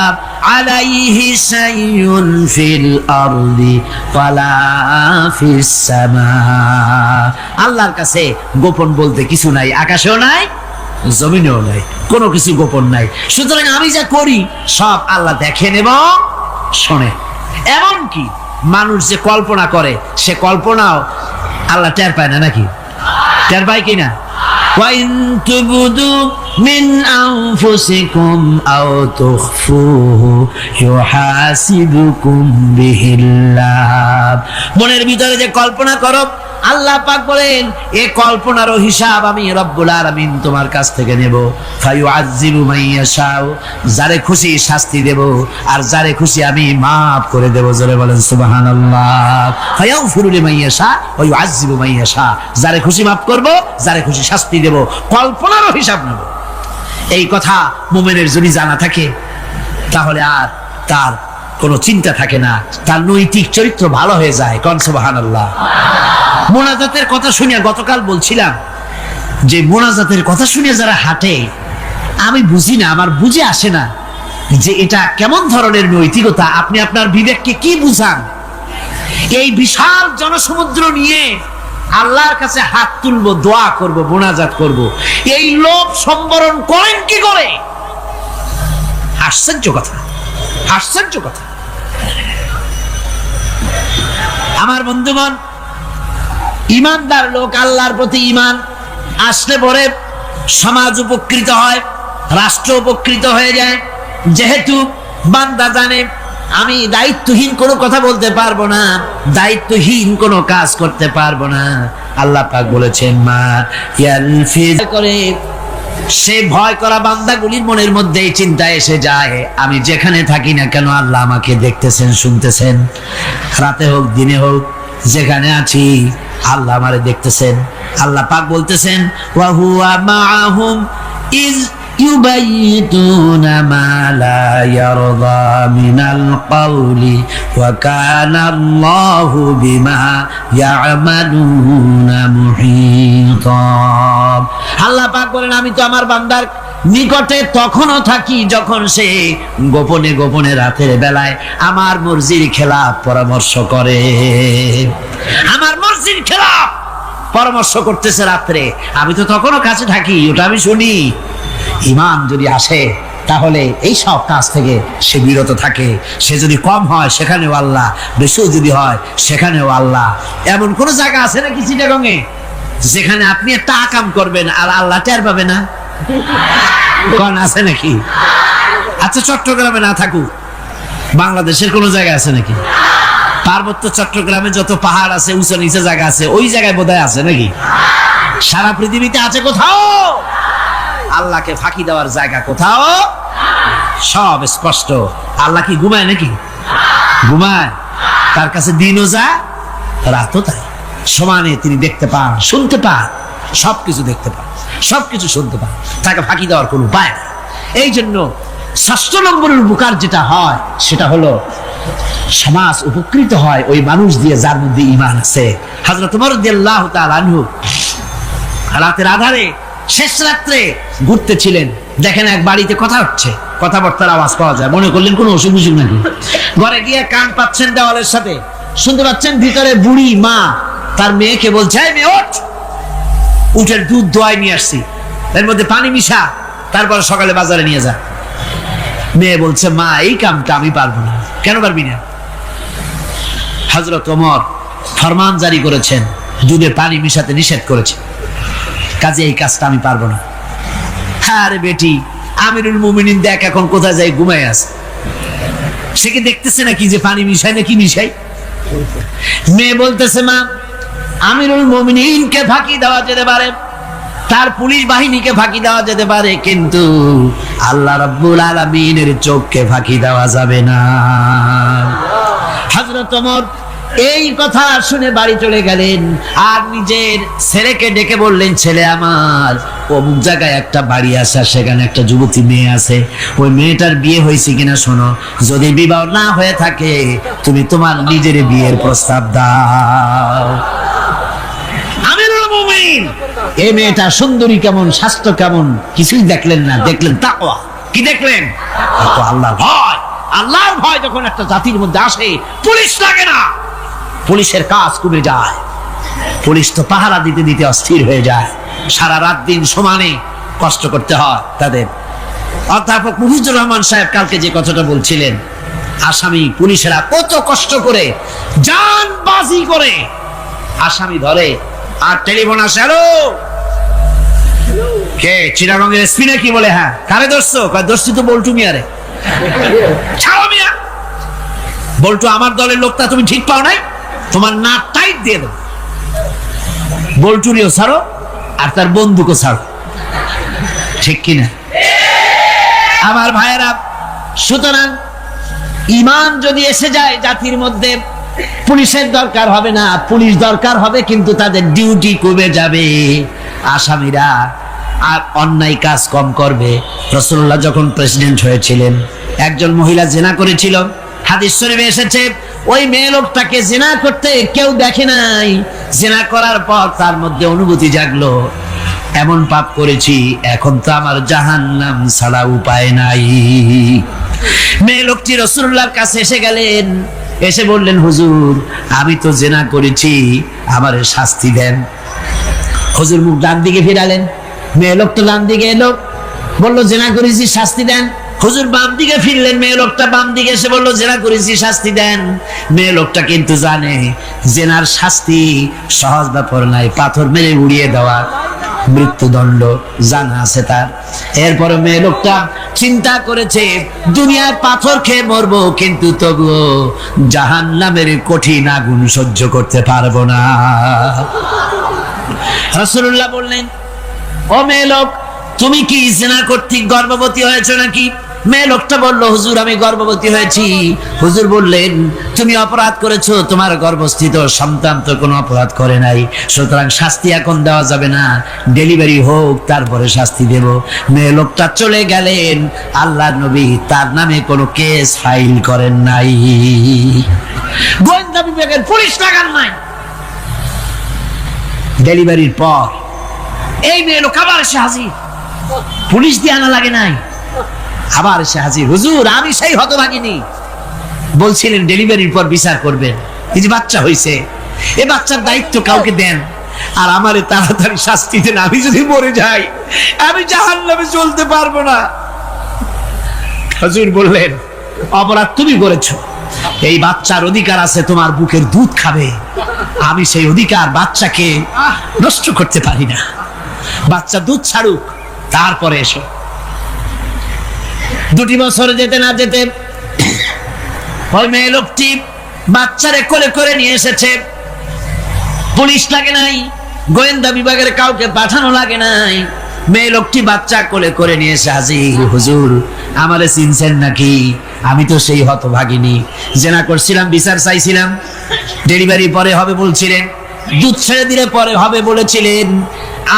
আলাইহি শাইউন ফিল আরদি ওয়ালা ফিস সামা। আল্লাহর কাছে গোপন বলতে কিছু নাই, আকাশেও নাই, জমিনেও নাই, কোনো কিছু গোপন নাই। সুতরাং আমি যা করি সব আল্লাহ দেখেন এবং শোনেন। এমনকি মানুষ যে কল্পনা করে, সে কল্পনাও আল্লাহ টের পায় না নাকি? টের পায় কিনা? ওয়াইন তুবদু মিন আনফুসিকুম আও তুখফুহু ইউহাসিবুকুম বিহিল্লাহ। মনের ভিতরে যে কল্পনা করো, আল্লাহ পাক বলেন এই কল্পনারও হিসাব আমি রব্বুল আলামিন তোমার কাছ থেকে নেব। ফায়ুআযযিবু মাইয়াশাউ, যারে খুশি শাস্তি দেব, আর যারে খুশি আমি মাফ করে দেব। জোরে বলেন সুবহানাল্লাহ। ফায়াগফিরু লিমাইয়াশা ওয়া ইউআযযিবু মাইয়াশা, যারে খুশি মাফ করব, যারে খুশি শাস্তি দেব, কল্পনারও হিসাব নেব। এই কথা মুমিনের যদি জানা থাকে, তাহলে আর তার কোনো চিন্তা থাকে না, তার নৈতিক চরিত্র ভালো হয়ে যায়। কোন সুবহানাল্লাহ। মোনাজাতের কথা শুনে গতকাল বলছিলাম যে মোনাজাতের কথা শুনে যারা হাঁটে আমি বুঝি না, আমার বুঝে আসে না যে এটা কেমন ধরনের নৈতিকতা। আপনি আপনার বিবেককে কি বুঝান? এই বিশাল জনসমুদ্র নিয়ে আল্লাহর কাছে হাত তুলবো, দোয়া করব, মোনাজাত করব, এই লোভ সম্বরণ করেন কি করে? আশ্চর্য কথা, আশ্চর্য কথা। আমার বন্ধুগণ, ইমানদার লোক, আল্লাহর প্রতি ইমান আসলে পরে সমাজ উপকৃত হয়, রাষ্ট্র উপকৃত হয়ে যায়। যেহেতু বান্দা জানে আমি দায়িত্বহীন কোনো কথা বলতে পারবো না, দায়িত্বহীন কোনো কাজ করতে পারবো না, আল্লাহ পাক বলেছেন মা ইয়ালফিজ করে সে ভয় করা বান্দাগুলির মনের মধ্যে এই চিন্তা এসে যায়, আমি যেখানে থাকি না কেন আল্লাহ আমাকে দেখতেছেন, শুনতেছেন, রাতে হোক দিনে হোক যেখানে আছি আল্লাহ আমারে দেখতেছেন। আল্লাহ পাক বলতেছেন ওয়া হুয়া মাআহুম ইজ ইউবাইতুনা মা লা ইয়ারদা মিনাল কওলি ওয়া কানা আল্লাহু বিমা ইয়ামালুনা মুহীতা। আল্লাহ পাক বলেন আমি তো আমার বান্দার নিকটে তখনও থাকি যখন সে গোপনে গোপনে রাতের বেলায় আমার মর্জির খেলাফ পরামর্শ করে, আমার মর্জির খেলাফ পরামর্শ করতেছে রাত্রে, আমি তো তখনও কাছে থাকি, ওটা আমি শুনি। ঈমান যদি আসে তাহলে এই সব কাজ থেকে সে বিরত থাকে। সে যদি কম হয় সেখানেও আল্লাহ, বেশিও যদি হয় সেখানেও আল্লাহ। এমন কোন জায়গা আছে নাকি চিটাগংয়ে যেখানে আপনি একটা আকাম করবেন আর আল্লাহ টের পাবে না? কোন আছে নাকি? আচ্ছা, চট্টগ্রামে না থাকুক, বাংলাদেশের কোন জায়গা আছে নাকি? পার্বত্য চট্টগ্রামে যত পাহাড় আছে, উঁচু নিচে জায়গা আছে, ওই জায়গায় বোধহয় আছে নাকি? সারা পৃথিবীতে আছে কোথাও? আল্লাহকে ফাঁকি দেওয়ার জায়গা কোথাও? সব স্পষ্ট। আল্লাহ কি ঘুমায় নাকি? ঘুমায়? তার কাছে দিনও যায়, রাতও তাই। সমানে তিনি দেখতে পান, শুনতে পান, সবকিছু দেখতে পান, সবকিছু শুনতে পান। তাকে ফাঁকি দেওয়ার কোনো উপায় নেই। এই জন্য ৬ষ্ঠ নম্বরের উপকার যেটা হয় সেটা হলো সমাজ উপকৃত হয় ওই মানুষ দিয়ে যার মধ্যে ঈমান আছে। হযরত ওমর রাদিয়াল্লাহু তাআলা আনহু রাতের আধারে শেষ রাত্রে ঘুরতেছিলেন, দেখেন এক বাড়িতে কথা হচ্ছে, কথাবার্তার আওয়াজ পাওয়া যায়, মনে করলেন কোনো অসুখ বিসুখ নাকি। ঘরে গিয়ে কান পাচ্ছেন দেওয়ালের সাথে, শুনতে পাচ্ছেন ভিতরে বুড়ি মা তার মেয়েকে বলছে এই মেয়ে ওঠ, উটের দুধ দোয়াই নিয়ে আসছি, এর মধ্যে পানি মিশা, তারপর সকালে বাজারে নিয়ে যা। মেয়ে বলছে মা এই কামটা আমি পারবো না। কেন পারবি না? হযরত ওমর ফরমান জারি করেছেন, দুধে পানি মিশাতে নিষেধ করেছে, কাজে এই কাজটা আমি পারবো না। আরে বেটি, আমিরুল মুমিনিন দেখ এখন কোথায় যায়, ঘুমায় আছে, সে কি দেখতেছে নাকি যে পানি মিশায় নাকি মিশাই? মেয়ে বলতেছে মা আমিরুল মুমিনিনকে ফাঁকি দেওয়া যেতে পারে, তার পুলিশ বাহিনীকে ফাঁকি দেওয়া যেতে পারে, কিন্তু আল্লাহ রাব্বুল আলামিনের চোখকে ফাঁকি দেওয়া যাবে না। হযরত ওমর এই কথা শুনে বাড়ি চলে গেলেন আর নিজের ছেলেকে ডেকে বললেন ছেলে আমার, অমুক জায়গায় একটা বাড়ি আছে, সেখানে একটা যুবতী মেয়ে আছে, ওই মেয়েটার বিয়ে হয়েছে কিনা শোনো, যদি বিবাহ না হয়ে থাকে তুমি তোমার নিজের বিয়ের প্রস্তাব দাও। আমিরুল মুমিনিন এই মেয়েটা সুন্দরী কেমন, স্বাস্থ্য কেমন কিছুই দেখলেন না, দেখলেন তাকওয়া। কি দেখলেন? আল্লাহর ভয়। আল্লাহর ভয় যখন একটা জাতির মধ্যে আসে পুলিশ লাগে না, পুলিশের কাজ কমে যায়, পুলিশ তো পাহারা দিতে দিতে অস্থির হয়ে যায়, সারা রাত দিন সমানে কষ্ট করতে হয় তাদের। অধ্যাপক মুফিজুর রহমান সাহেব কালকে যে কথাটা বলছিলেন, আসামি পুলিশেরা কত কষ্ট করে জানবাজি করে আসামি ধরে, আর টেলিফোন আসে, হ্যালো কে চিটাগংয়ের এসপি নাকি? বলে হ্যাঁ। কারে ধরছো? ধরছি তো বল্টু মিয়ারে। ছাড়ো মিয়া, বল্টু আমার দলের লোকটা, তুমি ঠিক পাও নাই, তোমার নাক টাইট দিয়ে দেবো। বল্টুরিও ছাড়ো আর তার বন্দুকও ছাড়ো, ঠিক কিনা আমার ভাইয়েরা? সুতরাং ঈমান যদি এসে যায় জাতির মধ্যে, পুলিশের দরকার হবে না, পুলিশ দরকার হবে কিন্তু তাদের ডিউটি কমে যাবে, আসামিরা আর অন্যায় কাজ কম করবে। রাসূলুল্লাহ যখন প্রেসিডেন্ট হয়েছিলেন, একজন মহিলা জিনা করেছিল, হাদিস শরীফে এসেছে ওই মেয়ে লোকটাকে জিনা করতে কেউ দেখে নাই, জিনা করার পর তার মধ্যে অনুভূতি জাগলো, এমন পাপ করেছি, এখন তো আমার জাহান্নাম ছাড়া উপায় নাই। মেয়ে লোকটি রাসূলুল্লাহর কাছে এসে গেলেন, এসে বললেন, হুজুর আমি তো জিনা করেছি, আমারে শাস্তি দেন। হুজুর মুখ ডান দিকে ফিরালেন, মেয়ে লোক তো ডান দিকে এলো, বললো জিনা করেছি শাস্তি দেন। হুজুর বাম দিকে ফিরলেন, মেয়ে লোকটা বাম দিকে এসে বললো জিনা করেছি শাস্তি দেন। মেয়ে লোকটা কিন্তু জানে জিনার শাস্তি সহজ ব্যাপার নাই, পাথর মেরে উড়িয়ে দেওয়া, মৃত্যুদণ্ড জানা আছে তার। এরপরে মেয়ে লোকটা চিন্তা করেছে দুনিয়ায় পাথর খেয়ে মরবো, কিন্তু তবুও জাহান্নামের কঠিন আগুন সহ্য করতে পারবো না। রাসূলুল্লাহ বললেন, ও মেয়ে লোক, তুমি কি জিনা কর্তৃক গর্ভবতী হয়েছো নাকি? মেয়ে লোকটা বললো, হুজুর আমি গর্ভবতী হয়েছি। হুজুর বললেন, তুমি অপরাধ করেছো, তোমার গর্ভস্থিত সন্তান তো কোনো অপরাধ করে নাই, সুতরাং শাস্তি এখন দেওয়া যাবে না, ডেলিভারি হোক তারপরে শাস্তি দেব। মেয়ে লোকটা চলে গেলেন। আল্লাহর নবী তার নামে কোনো কেস ফাইল করেন নাই, গোয়েন্দা বিভাগের পুলিশ লাগান নাই। ডেলিভারির পর এই মেয়ে লোক আবার এসে হাজির, পুলিশ দিয়ে আনা লাগে নাই, আবার এসে হাজির, হুজুর আমি সেই হতভাগিনী, বলছিলেন ডেলিভারির পর বিচার করবেন, এই যে বাচ্চা হয়েছে, এই বাচ্চার দায়িত্ব কাউকে দেন, আর আমারে তাড়াতাড়ি শাস্তি দেন, আমি যদি মরে যাই আমি জাহান্নামে চলতে পারবো না। হুজুর বললেন, অপরাধ তুমি করেছো, এই বাচ্চার অধিকার আছে তোমার বুকের দুধ খাবে, আমি সেই অধিকার বাচ্চাকে নষ্ট করতে পারি না, বাচ্চা দুধ ছাড়ুক তারপরে এসো। 2 বছর যেতে না যেতে ওই মেয়ে লোকটি বাচ্চারে কোলে করে নিয়ে এসেছে, পুলিশ লাগে নাই, গোয়েন্দা বিভাগের কাউকে পাঠানো লাগে নাই, মেয়ে লোকটি বাচ্চা কোলে করে নিয়ে এসে হাজির, হুজুর আমারে চিনছেন নাকি? আমি তো সেই হতভাগিনী, জিনা করছিলাম, বিচার চাইছিলাম, ডেলিভারি পরে হবে বলছিলেন, দুধ ছেড়ে দিলে পরে হবে বলেছিলেন,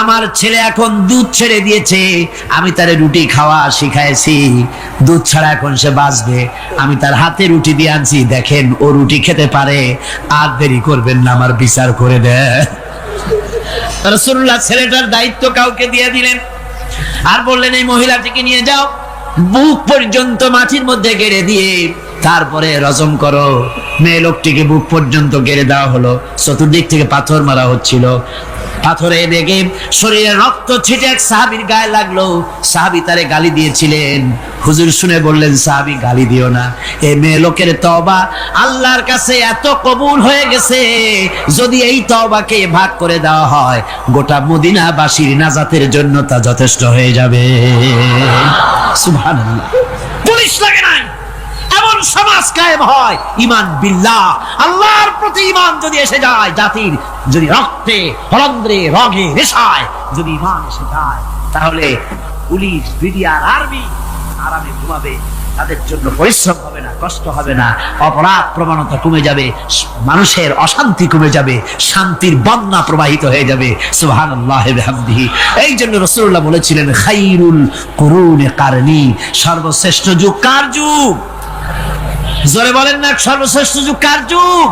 আমার ছেলে এখন দুধ ছেড়ে দিয়েছে, আমি তারে রুটি খাওয়া শিখাইছি, দুধ ছাড়া এখন সে বাঁচবে, আমি তার হাতে রুটি দিয়ে আনছি, দেখেন ও রুটি খেতে পারে, আর দেরি করবেন না, আমার বিচার করে দেন। রাসূলুল্লাহ ছেলেটার দায়িত্ব কাউকে দিয়ে দিলেন, আর বললেন এই মহিলাটিকে নিয়ে যাও, বুক পর্যন্ত মাটির মধ্যে গেড়ে দিয়ে তারপরে রজম করো। মেয়ে লোকটিকে বুক পর্যন্ত গেড়ে দেওয়া হলো, চতুর্দিক থেকে পাথর মারা হচ্ছিল, পাথরে দেখে শরীরে রক্ত ছিটে এক সাহাবীর গায়ে লাগলো, সাহাবী তারে গালি দিয়েছিলেন, হুজুর শুনে বললেন সাহাবী গালি দিও না, এই মেয়ে লোকের তওবা আল্লাহর কাছে এত কবুল হয়ে গেছে, যদি এই তওবাকে ভাগ করে দেওয়া হয় গোটা মদিনাবাসীর নাজাতের জন্য তা যথেষ্ট হয়ে যাবে। সুবহানাল্লাহ, পুলিশ লাগে নাই, এমন সমাজ কায়েম হয়, ঈমান বিল্লাহ, আল্লাহর প্রতি ঈমান যদি এসে যায়, জাতির যদি রক্তে হলন্দ্রে রগে রেশায় যদি ঈমান এসে যায়, তাহলে পুলিশ বিডিআর আর্মি আরামে ঘুমাবে, তাদের জন্য পরিশ্রম হবে না, কষ্ট হবে না, অপরাধ প্রবণতা কমে যাবে, মানুষের অশান্তি কমে যাবে, শান্তির বন্যা প্রবাহিত হয়ে যাবে। সুবহানাল্লাহি ওয়া বিহামদিহি। এই জন্য রাসূলুল্লাহ বলেছিলেন, খায়রুল কুরুনি কারনি, সর্বশ্রেষ্ঠ যুগ কার যুগ? জোরে বলেন না, সর্বশ্রেষ্ঠ যুগ কার যুগ?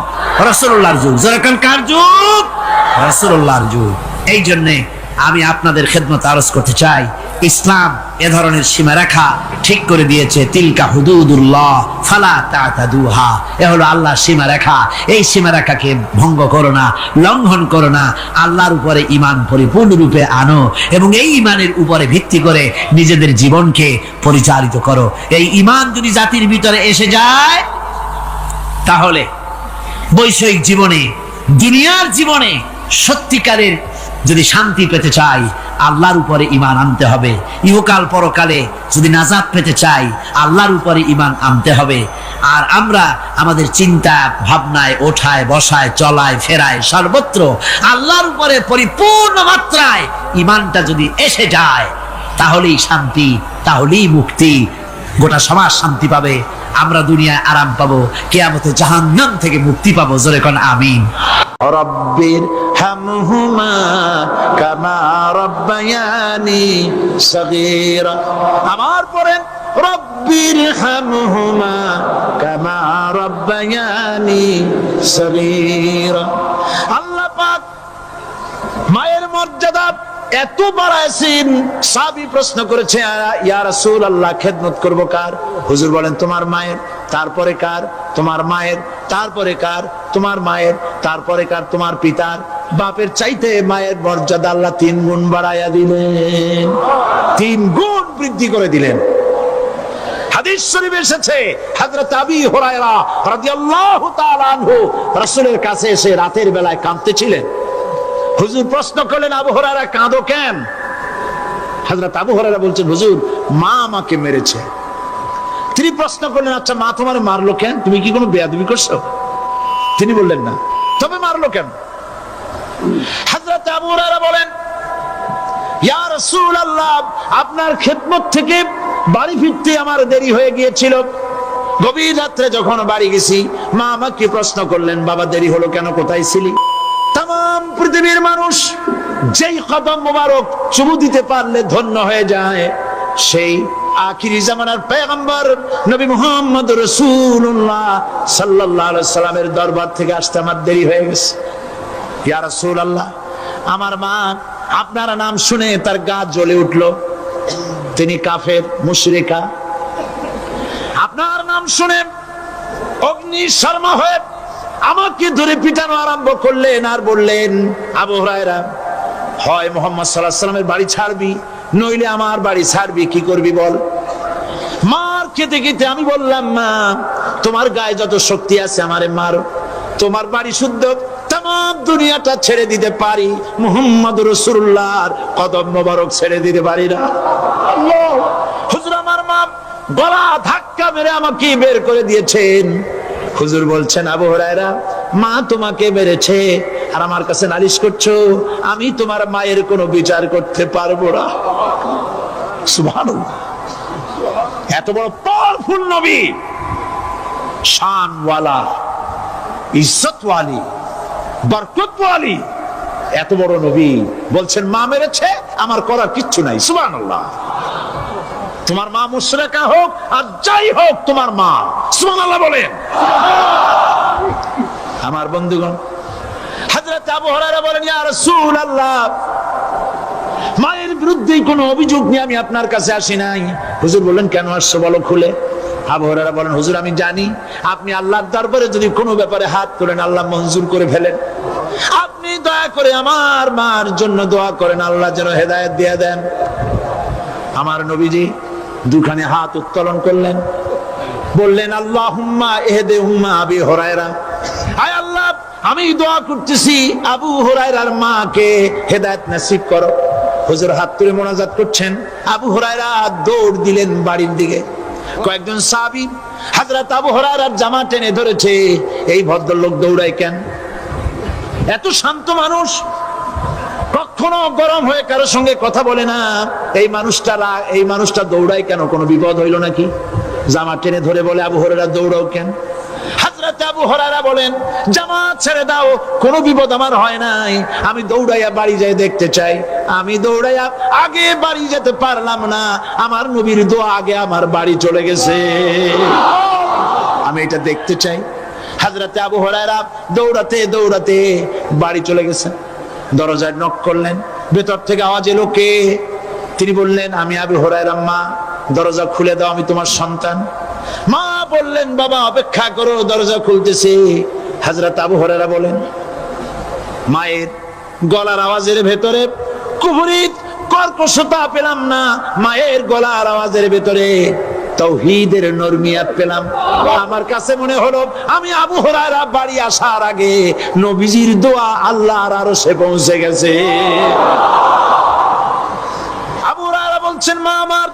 রাসূলুল্লাহর যুগ। জোরে কোন কার যুগ? রাসূলুল্লাহর যুগ। এই জন্য আমি আপনাদের খেদমত আরজ করতে চাই, ইসলাম এ ধরনের সীমারেখা ঠিক করে দিয়েছে, তিলকা হুদুদুল্লাহ ফালা তাতাদুহা, এ হলো আল্লাহর সীমারেখা, এই সীমারেখাকে ভঙ্গ করো না, লঙ্ঘন করো না, আল্লাহর উপরে ঈমান পরিপূর্ণরূপে আনো এবং এই ঈমানের উপরে ভিত্তি করে নিজেদের জীবনকে পরিচালিত করো। এই ঈমান যদি জাতির ভিতরে এসে যায়, তাহলে বৈষয়িক জীবনে, দুনিয়ার জীবনে সত্যিকারের যদি শান্তি পেতে চাই, আল্লাহর উপরে ঈমান আনতে হবে। ইহকাল পরকালে যদি নাজাত পেতে চাই, আল্লাহর উপরে ঈমান আনতে হবে। আর আমরা আমাদের চিন্তা ভাবনায়, ওঠায় বসায়, চলায় ফেরায়, সর্বত্র আল্লাহর উপরে পরিপূর্ণ মাত্রায় ঈমানটা যদি এসে যায়, তাহলেই শান্তি, তাহলেই মুক্তি, গোটা সমাজ শান্তি পাবে, আমরা দুনিয়ায় আরাম পাবো, কিয়ামতে জাহান্নাম থেকে মুক্তি পাবো। জোরে কোন আমিন। রব্বির হামহুমা কামা রাব্বায়ানি সগীরা, আমার পড়েন রব্বির হামহুমা কামা রাব্বায়ানি সগীরা। আল্লাহ পাক মায়ের মর্যাদা এত বাড়াইছেন। সাহাবী প্রশ্ন করেছে, ইয়া রাসূলুল্লাহ, খেদমত করব কার? হুজুর বলেন, তোমার মায়ের, তারপরে কার? তোমার মায়ের, তারপরে কার? তোমার মায়ের, তারপরে কার? তোমার পিতার। বাপের চাইতে মায়ের মর্যাদা আল্লাহ 3 গুণ বাড়াইয়া দিলেন, 3 গুণ বৃদ্ধি করে দিলেন। হাদিস শরীফে এসেছে, হযরত আবী হুরায়রা রাদিয়াল্লাহু তাআলা আনহু রাসূলের কাছে এসে রাতের বেলায় কাঁদতেছিলেন। হুজুর প্রশ্ন করলেন, আবু হুরায়রা কাঁদো কেন? হযরত আবু হুরায়রা বলছেন, হুজুর মা আমাকে মেরেছে। তিনি প্রশ্ন করলেন, আচ্ছা মা তোমার মারলো কেন? তুমি কি কোনো বেয়াদবি করছো? তিনি বললেন না। তবে মারলো কেন? হযরত আবু হুরায়রা বলেন, ইয়া রাসূলুল্লাহ, আপনার খেদমত থেকে বাড়ি ফিরতে আমার দেরি হয়ে গিয়েছিল। গভীর রাত্রে যখন বাড়ি গেছি, মা আমাকে প্রশ্ন করলেন, বাবা দেরি হলো কেন, কোথায় ছিলি? তাম পৃথিবীর মানুষ যেই কদম মোবারক চুমু দিতে পারলে ধন্য হয়ে যায়, সেই আখিরি জামানার পয়গম্বর নবী মুহাম্মদ রাসূলুল্লাহ সাল্লাল্লাহু আলাইহি সাল্লামের দরবার থেকে আসতে আমার দেরি হয়ে গেছে। ইয়া রাসূলুল্লাহ, আমার মা আপনার নাম শুনে তার গা জ্বলে উঠলো। তিনি কাফের, মুশরিকা। আপনার নাম শুনে অগ্নি শর্মা হয়ে আমাকে ধরে পিটানো আরম্ভ করলেন আর বললেন, আবু হুরায়রা, হয় মুহাম্মদ সাল্লাল্লাহু আলাইহি সাল্লামের বাড়ি ছাড়বি, নইলে আমার বাড়ি ছাড়বি, কি করবি বল? মার খেতে খেতে আমি বললাম, মা তোমার গায়ে যত শক্তি আছে আমারে মারো, তোমার বাড়ি শুদ্ধ, তাম দুনিয়াটা ছেড়ে দিতে পারি, মুহাম্মদ রাসূলুল্লাহর কদম মোবারক ছেড়ে দিতে পারি না। আল্লাহ! হুজুর আমার মা গলা ধাক্কা মেরে আমাকে বের করে দিয়েছেন। হুজুর বলছেন, আবু হুরায়রা, মা তোমাকে মেরেছে আর আমার কাছে নালিশ করছো, আমি তোমার মায়ের কোনো বিচার করতে পারবো না। সুবহানাল্লাহ! এত বড় পাওয়ারফুল নবী, শানওয়ালা, ইজ্জতওয়ালি, বরকতওয়ালি, এত বড় নবী বলছেন মা মেরেছে, আমার করার কিচ্ছু নাই। সুবহানাল্লাহ! তোমার মা মুশরিকা হোক আর যাই হোক, তোমার মা। সুবহানাল্লাহ বলেন। আমার বন্ধুগণ, হযরত আবু হুরায়রা বলেন, ইয়া রাসূলুল্লাহ, মায়ের বিরুদ্ধে কোনো অভিযোগ নিয়ে আমি আপনার কাছে আসি নাই। হুজুর বললেন, কেন আসছো বলো খুলে। আবু হুরায়রা বলেন, হুজুর আমি জানি আপনি আল্লাহর দরবারে যদি কোনো ব্যাপারে হাত তোলেন আল্লাহ মঞ্জুর করে ফেলেন। আপনি দয়া করে আমার মার জন্য দোয়া করেন, আল্লাহ যেন হেদায়েত দিয়ে দেন। আমার নবীজি দুখানে হাত উত্তোলন করলেন, বললেন, আল্লাহুম্মা ইহদিহুম্মা আবি হুরায়রা, আয় আল্লাহ আমি দোয়া করতেছি আবু হুরায়রার মাকে হেদায়েত নসিব করো। হুজুর হাত তুলে মোনাজাত করছেন, আবু হুরায়রা দৌড় দিলেন বাড়ির দিকে। কয়েকজন সাহাবী হযরত আবু হুরায়রার জামা টেনে ধরেছে, এই ভদ্রলোক দৌড়ায় কেন? এত শান্ত মানুষ, কখনো গরম হয়ে কারোর সঙ্গে কথা বলে না। এই মানুষটা দৌড়ায় কেন? কোনো বিপদ হইল নাকি? জামা টেনে ধরে বলে, আবু হুরায়রা দৌড়াও কেন? হযরত আবু হুরায়রা বলেন, জামা ছেড়ে দাও, কোনো বিপদ আমার হয় নাই, আমি দৌড়াইয়া বাড়ি যাই দেখতে চাই। আমি দৌড়াইয়া আগে বাড়ি যেতে পারলাম না, আমার নবীর দোয়া আগে আমার বাড়ি চলে গেছে, আমি এটা দেখতে চাই। হযরত আবু হুরায়রা দৌড়াতে দৌড়াতে বাড়ি চলে গেছেন। দরজায় নক করলেন, ভেতর থেকে আওয়াজ এলো, কে? তিনি বললেন, আমি আবু হুরায়রা। মা দরজা খুলে দাও, আমি তোমার সন্তান। মা বললেন, বাবা অপেক্ষা করো, দরজা খুলতেছে। হযরত আবু হুরায়রা বলেন, মায়ের গলার আওয়াজের ভেতরে কুফরি কর্কশতা পেলাম না, মায়ের গলার আওয়াজের ভেতরে তাওহীদের নরমিয়াত পেলাম। আমার কাছে মনে হলো আমি আবু হুরায়রা বাড়ি আসার আগে নবীজির দোয়া আল্লাহর আরশে পৌঁছে গেছে। আবু হুরায়রা বলছেন, মা আমার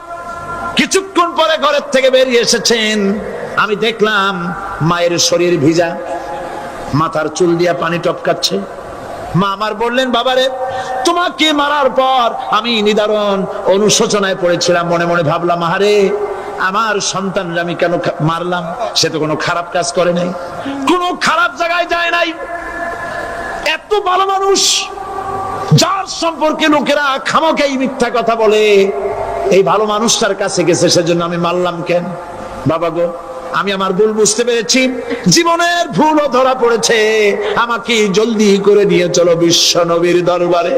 কিছুক্ষণ পরে ঘরের থেকে বেরিয়ে এসেছেন, আমি দেখলাম মায়ের শরীর ভিজা, মাথার চুল দিয়া পানি টপকাচ্ছে। মা আমার বললেন, বাবারে তোমাকে মারার পর আমি নিদারুণ অনুশোচনায় পড়েছিলাম, মনে মনে ভাবলাম, আহারে আমার সন্তানরা আমি কেন মারলাম? সে তো কোনো খারাপ কাজ করে নাই, কোনো খারাপ জায়গায় যায় নাই। এত ভালো মানুষ, যার সম্পর্কে লোকেরা খামোখাই মিথ্যা কথা বলে, এই ভালো মানুষটার কাছে গেছে, সেজন্য আমি মারলাম কেন? বাবা গো, আমি আমার ভুল বুঝতে পেরেছি, জীবনের ভুলও ধরা পড়েছে, আমাকে জলদি করে নিয়ে চলো বিশ্ব নবীর দরবারে।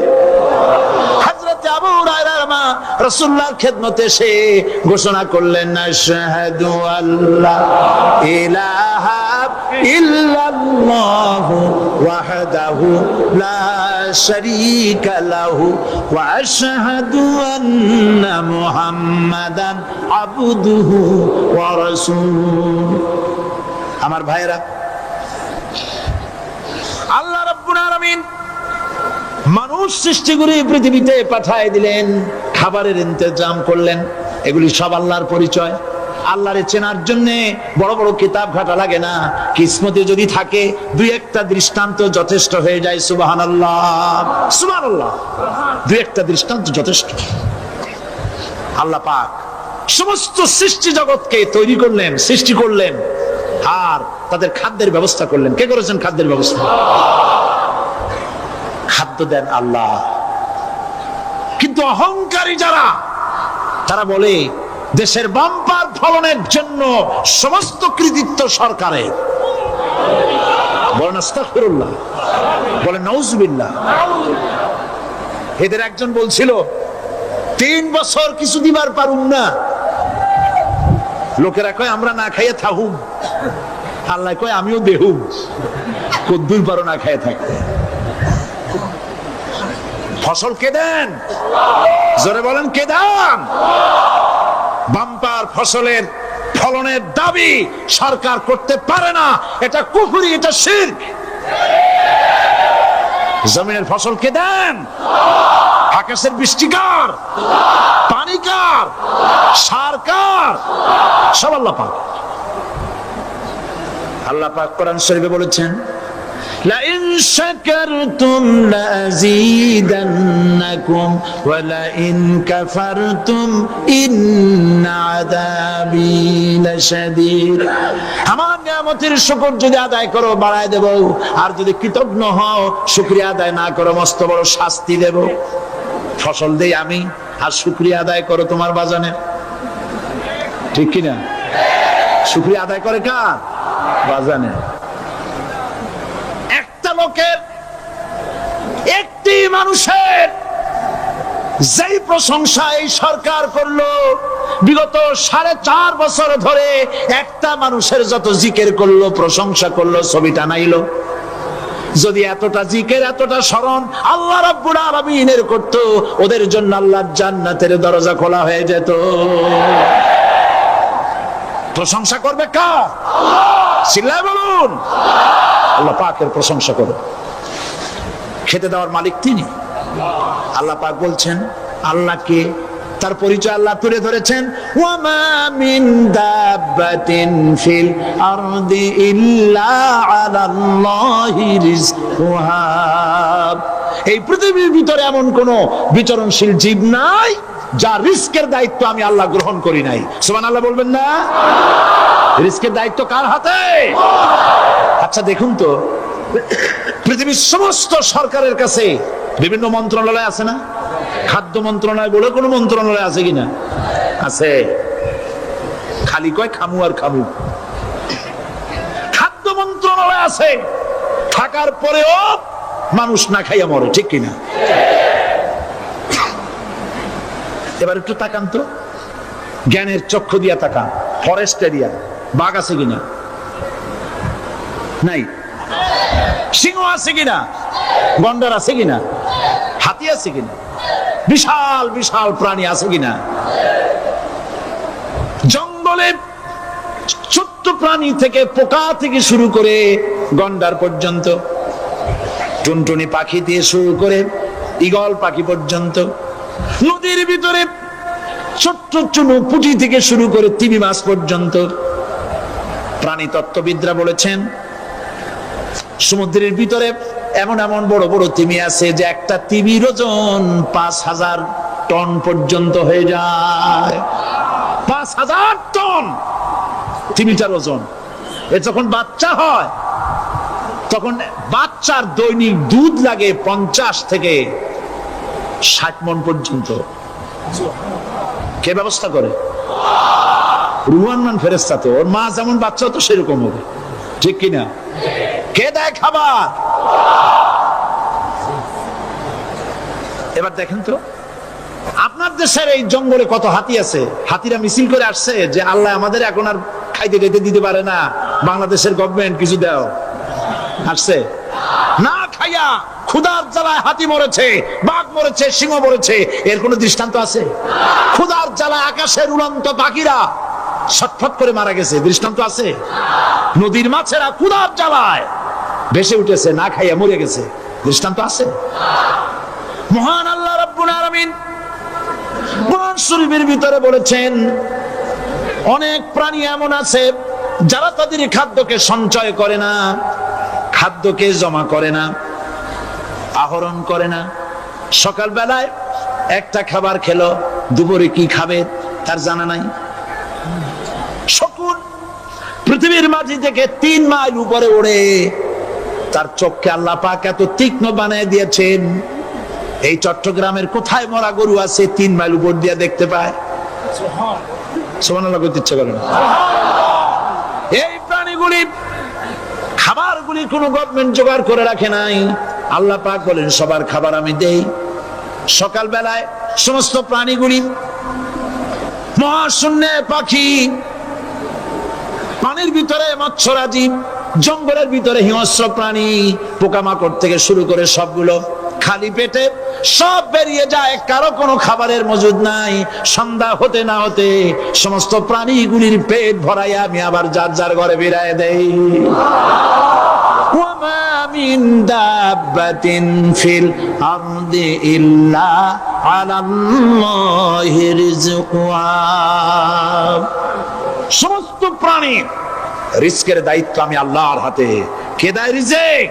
হযরত হযরত আবু হুরায়রার মা রাসূলুল্লাহর খেদমতে এসে ঘোষণা করলেন, আশহাদু আল্লা ইলাহা ইল্লাল্লাহু ওয়াহদাহু লা শারীকা লাহু ওয়া আশহাদু আন্না মুহাম্মাদান আবদুহু ওয়া রাসূলুহু। আমার ভাইরা, আল্লাহ রাব্বুল আলামিন মানুষ সৃষ্টি করে পৃথিবীতে পাঠিয়ে দিলেন, খাবারের ইন্তজাম করলেন। এগুলি সব আল্লাহর পরিচয়। আল্লাহরে চেনার জন্য বড় বড় কিতাব ঘাটা লাগে না, কিসমতে যদি থাকে দুই একটা দৃষ্টান্ত যথেষ্ট হয়ে যায়। সুবহানাল্লাহ, সুবহানাল্লাহ, দুই একটা দৃষ্টান্ত যথেষ্ট। আল্লাহ পাক সমস্ত সৃষ্টি জগৎকে তৈরি করলেন, সৃষ্টি করলেন, আর তাদের খাদ্যের ব্যবস্থা করলেন। কে করেছেন খাদ্যের ব্যবস্থা? খাদ্য দেন আল্লাহ। কিন্তু অহংকারী যারা, তারা বলে দেশের বাম্পার ফলনের জন্য সমস্ত কৃতিত্ব সরকারের। বলেন আস্তাগফিরুল্লাহ, বলেন নাউজুবিল্লাহ। এদের একজন বলছিল 3 বছর কিছু দিবার পারুম না। লোকেরা কয় আমরা না খাইয়ে থাকুম, আল্লাহ কয় আমিও দেহুম। কদ্দুর পারো না খাইয়ে থাকতে। ফসল কে দেন? জোরে বলেন কে দেন? বাম্পার ফসলের ফলনের দাবি সরকার করতে পারে না, এটা কুফরি, এটা শিরক। জমিনের ফসল কে দেন? আকাশের বৃষ্টি কার? পানি কার? সার কার? সব আল্লাহ পাক। আল্লাহ পাক কোরআন শরীফে বলেছেন, لئن شكرتم لأزيدنكم ولئن كفرتم إن عذابي لشديد। আমার নিয়ামতের শুকর যদি আদায় করো বাড়ায় দেব, আর যদি কৃতজ্ঞ হও শুকরিয়া আদায় না করো মস্ত বড় শাস্তি দেব। ফসল দেই আমি, আর শুকরিয়া আদায় করো তোমার বাজানে। ঠিক কিনা? শুকরিয়া আদায় করে কার? বাজানে। লোকের, একটি মানুষের যেই প্রশংসা এই সরকার করলো, বিগত 4.5 বছর ধরে একটা মানুষের যত জিকির করলো, প্রশংসা করলো, ছবিটা নাইলো। যদি এতটা জিকির, এতটা স্মরণ আল্লাহ রাব্বুল আলামিনের করতো, ওদের জন্য আল্লাহর জান্নাতের দরজা খোলা হয়ে যেত। প্রশংসা করবে কার? চিল্লায় বলুন। আল্লাহ পাকের প্রশংসা করো। খেতে দেওয়ার মালিক তিনি। আল্লাহ পাক বলছেন, আল্লাহকে, তার পরিচয় আল্লাহ তুলে ধরেছেন, ওয়ামা মিন দাব্বাতিন ফিল আরদি ইল্লা আলাল্লাহি রিজকুহা। এই পৃথিবীর ভিতরে এমন কোন বিচরণশীল জীব নাই যার রিস্কের দায়িত্ব আমি আল্লাহ গ্রহণ করি নাই। সুবহানাল্লাহ বলবেন না? রিস্কের দায়িত্ব কার হাতে? আচ্ছা দেখুন তো, পৃথিবীর সমস্ত সরকারের কাছে বিভিন্ন মন্ত্রণালয় আছে না? খাদ্য মন্ত্রণালয় বলে কোনো মন্ত্রণালয় আছে কিনা? আছে। খালি কয় খামু আর খামু। খাদ্য মন্ত্রণালয় আছে, থাকার পরেও মানুষ না খাইয়া মরে। ঠিক কিনা? এবার একটু তাকান তো, জ্ঞানের চক্ষু দিয়া তাকান। ফরেস্ট এরিয়া, বাঘ আছে কিনা? নাই। সিংহ আছে কিনা? গন্ডার আছে কিনা? হাতি আছে কিনা? বিশাল বিশাল প্রাণী আছে কিনা? জঙ্গলে ছোট্ট প্রাণী থেকে, পোকা থেকে শুরু করে গন্ডার পর্যন্ত, টুনটুনি পাখি দিয়ে শুরু করে ঈগল পাখি পর্যন্ত, নদীর ভিতরে ছোট্ট চুনো পুঁটি থেকে শুরু করে তিমি মাছ পর্যন্ত। প্রাণী তত্ত্ববিদরা বলেছেন, সমুদ্রের ভিতরে এমন এমন বড় বড় তিমি আছে যে একটা তিমির ওজন 5000 টন পর্যন্ত হয়ে যায়। 5000 টন তিমিটার ওজন। এ যখন বাচ্চা হয়, তখন বাচ্চার দৈনিক দুধ লাগে 50 থেকে 60 মণ পর্যন্ত। কে ব্যবস্থা করে? রুহান মান ফেরেশতা। তো ওর মা যেমন বাচ্চা তো সেরকম হবে। ঠিক কিনা? কে দেয় খাবার? এবার দেখেন তো, দেশের এই জঙ্গলে কত হাতি আছে, হাতিরা মিছিল করে আসছে যে আল্লাহ আমাদের এখন আর খাইতে খাইতে দিতে পারে না, বাংলাদেশের গভর্নমেন্ট কিছু দাও। আসছে না খাইয়া ক্ষুধার জ্বালায় হাতি মরেছে, বাঘ মরেছে, সিংহ মরেছে, এর কোন দৃষ্টান্ত আছে? ক্ষুধার জ্বালায় আকাশের উড়ন্ত পাখিরা ছটফট করে মারা গেছে, দৃষ্টান্ত আছে? নদীর মাছেরা ক্ষুধার জ্বালায় ভেসে উঠেছে, না খাইয়া মরে গেছে, দৃষ্টান্ত আছে? মহান আল্লাহ রাব্বুল আলামিন কোরআন শরীফের ভিতরে বলেছেন অনেক প্রাণী এমন আছে যারা তাদের খাদ্যকে সঞ্চয় করে না, খাদ্যকে জমা করে না, আহরণ করে না। সকাল বেলায় একটা খাবার খেলো, দুপুরে কি খাবে তার জানা নাই। শকুন পৃথিবীর মাঝি থেকে 3 মাইল উপরে ওড়ে, তার চোখকে আল্লাহ পাক এত তীক্ষ্ণ বানিয়ে দিয়েছেন, এই চট্টগ্রামের কোথায় মরা গরু আছে 3 মাইল উপর দিয়ে দেখতে পায়? সুবহানাল্লাহ করতে ইচ্ছা করে না। এই প্রাণীগুলি খাবারগুলি কোনো গভর্নমেন্ট জোগাড় করে রাখে নাই, আল্লাহ পাক বলেন সবার খাবার আমি দেই। সকাল বেলায় সমস্ত প্রাণীগুলি, মহাশূন্যে পাখি, পানির ভিতরে মৎস্যরাজি, জঙ্গলের ভিতরে হিংস্র প্রাণী, পোকামাকড় থেকে শুরু করে সবগুলো খালি পেটে সব বেরিয়ে যায়, কারো কোনো খাবারের মজুদ নাই। সন্ধ্যা হতে না হতে সমস্ত প্রাণীগুলির পেট ভরাইয়া আমি আবার যার যার ঘরে বেরিয়ে দেই। ওয়ামা মিন দাব্বাতিন ফিল আরদি ইল্লা আলাল্লাহি রিজকুহা। সমস্ত প্রাণীর রিজকের দায়িত্ব আমি আল্লাহর হাতে। কে দেয় রিজক?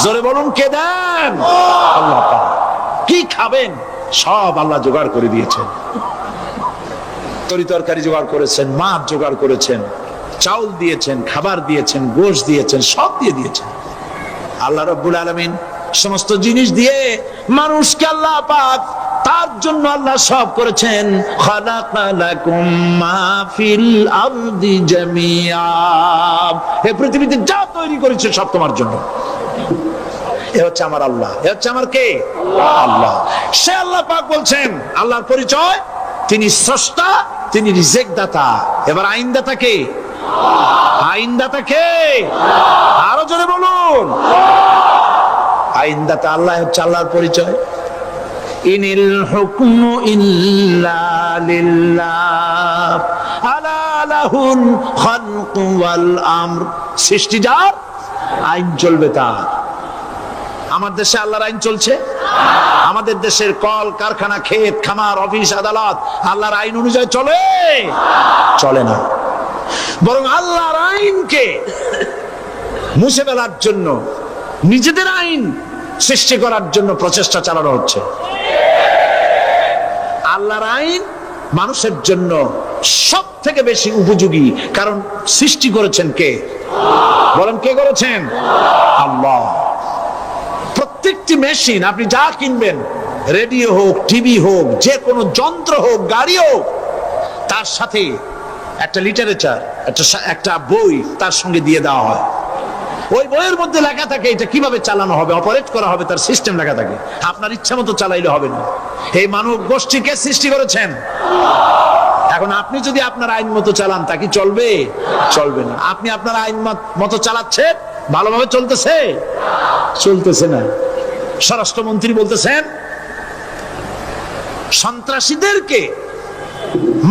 জোরে বলুন, কে দেন? আল্লাহ পাক। কি খাবেন সব আল্লাহ জোগাড় করে দিয়েছেন, তরি তরকারি জোগাড় করেছেন, মাছ জোগাড় করেছেন, চাউল দিয়েছেন, খাবার দিয়েছেন, গোশত দিয়েছেন, সব দিয়ে দিয়েছেন আল্লাহ রাব্বুল আলামিন। সমস্ত জিনিস দিয়ে মানুষকে আল্লাহ পাক তার জন্য আল্লাহ সব করেছেন। খালাকালাকুম মা ফিল আরদি জামিআ, এই পৃথিবীতে যা তৈরি করেছে সব তোমার জন্য। এ হচ্ছে আমার আল্লাহ, এ হচ্ছে আমার কে? আল্লাহ। সে আল্লাহ পাক বলছেন, আল্লাহর পরিচয় তিনি স্রষ্টা, তিনি রিজেক দাতা। এবার আইনদাতা কে? আইনদাতা কে? আরো জোরে বলুন। আইনদাতা আল্লাহ হচ্ছে আল্লাহর পরিচয়। ইনিল হুকমু ইল্লা লিল্লাহ আলা লাহুল খালকু ওয়াল আমর। সৃষ্টি যার, আইন চলবে তার। আমার দেশে আল্লাহর আইন চলছে? আমাদের দেশের কল কারখানা, ক্ষেত খামার, অফিস আদালত আল্লাহর আইন অনুযায়ী চলে? চলে না। বরং আল্লাহর আইনকে মুছে ফেলার জন্য, নিজেদের আইন সৃষ্টি করার জন্য প্রচেষ্টা চালানো হচ্ছে। আল্লাহর আইন মানুষের জন্য সব থেকে বেশি উপযোগী, কারণ সৃষ্টি করেছেন কে? বলেন, কে করেছেন? আল্লাহ। প্রত্যেকটি মেশিন আপনি যা কিনবেন, রেডিও হোক, টিভি হোক, যে কোনো যন্ত্র হোক, গাড়ি হোক, তার সাথে একটা লিটারেচার, একটা বই তার সঙ্গে দিয়ে দেওয়া হয়। ওই বইয়ের মধ্যে লেখা থাকে এটা কিভাবে চালানো হবে, অপারেট করা হবে, তার সিস্টেম লেখা থাকে। আপনার ইচ্ছা মতো চালাইলে হবে না। এই মানব গোষ্ঠীকে সৃষ্টি করেছেন। এখন আপনি যদি আপনার আইন মতো চালান, তা কি চলবে? চলবে না। আপনি আপনার আইন মতো চালাচ্ছেন, ভালোভাবে চলতেছে? চলতেছে না। স্বরাষ্ট্রমন্ত্রী বলতেছেন সন্ত্রাসীদেরকে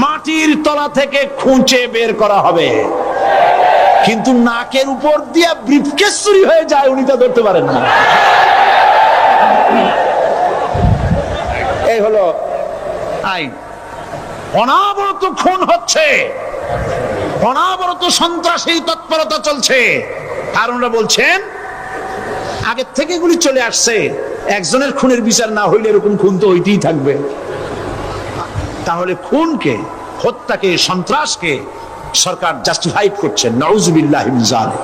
মাটির তলা থেকে খুঁজে বের করা হবে, কিন্তু নাকের উপর দিয়ে ব্রিফকেস চুরি হয়ে যায়, উনি তা ধরতে পারেন না। এই হলো আইন। অনাবরত খুন হচ্ছে, অনাবরত সন্ত্রাসী তৎপরতা চলছে। কারণরা বলছেন আগের থেকে এগুলি চলে আসছে, একজনের খুনের বিচার না হইলে এরকম খুন তো হইতেই থাকবে। তাহলে খুনকে, হত্যাকে, সন্ত্রাসকে সরকার জাস্টিফাইড করছেন। নাউজুবিল্লাহি মিন যালিক।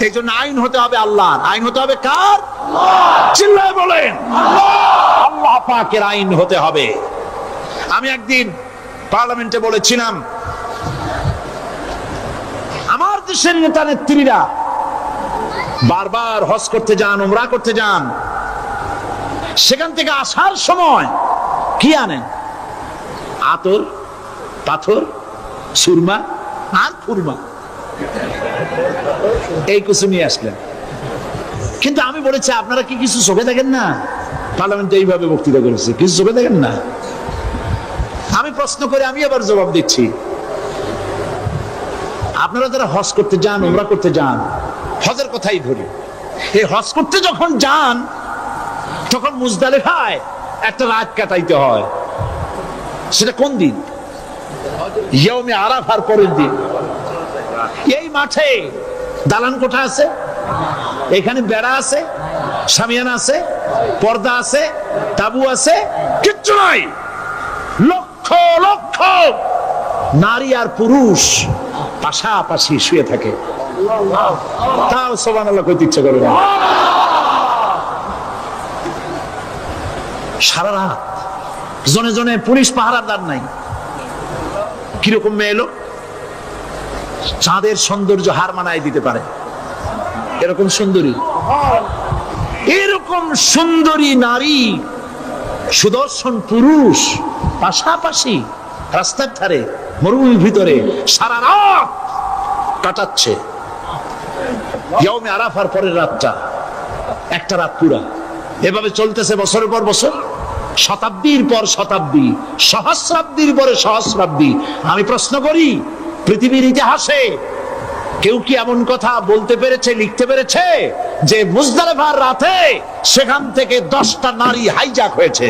এই জন্য আইন হতে হবে আল্লাহর। আইন হতে হবে কার? চিল্লায় বলেন, আল্লাহ পাকের আইন হতে হবে। আমি একদিন পার্লামেন্টে বলেছিলাম, আমার দেশের নেতা নেত্রীরা বারবার হজ করতে যান, উমরা করতে যান, সেখান থেকে আসার সময় কি আনেন? আতর, পাথর, সুরমা আর ফুরমা, এই কিছু নিয়ে আসলেন। কিন্তু আমি বলেছি আপনারা কি কিছু চোখে দেখেন না? পার্লামেন্টে এইভাবে বক্তৃতা করেছে, কিছু চোখে দেখেন না? আমি প্রশ্ন করে আমি আবার জবাব দিচ্ছি। আপনারা যারা হজ করতে যান, উমরা করতে যান, হজের কথাই ধরি, এই হজ করতে যখন যান তখন মুজদালিফায় একটা রাত কাটাইতে হয়। সেটা কোন দিন? ইয়মে আরাফার পরের দিন। এই মাঠে দালান কোঠা আছে, এখানে বেড়া আছে, শামিয়ানা আছে, পর্দা আছে, তাবু আছে, কিচ্ছু নাই। লক্ষ লক্ষ নারী আর পুরুষ পাশাপাশি শুয়ে থাকে, তাও সুবহানাল্লাহ কইতে ইচ্ছা করে না। সারা রাত জনে জনে পুলিশ পাহারাদার নাই। কিরকম মেয়ে এলো, চাঁদের সৌন্দর্য হার মানায় দিতে পারে এরকম সুন্দরী, এরকম সুন্দরী নারী, সুদর্শন পুরুষ পাশাপাশি রাস্তার ধারে মরুভূমির ভিতরে সারা রাত কাটাচ্ছে। ইয়মে আরাফার পরের রাতটা, একটা রাত পুরা এভাবে চলতেছে বছরের পর বছর, শতাব্দীর পর শতাব্দী, সহস্রাব্দীর পরে সহস্রাব্দী। আমি প্রশ্ন করি, পৃথিবীর ইতিহাসে কেউ কি এমন কথা বলতে পেরেছে, লিখতে পেরেছে যে মুজদালিফার রাতে সেখান থেকে 10টা নারী হাইজ্যাক হয়েছে,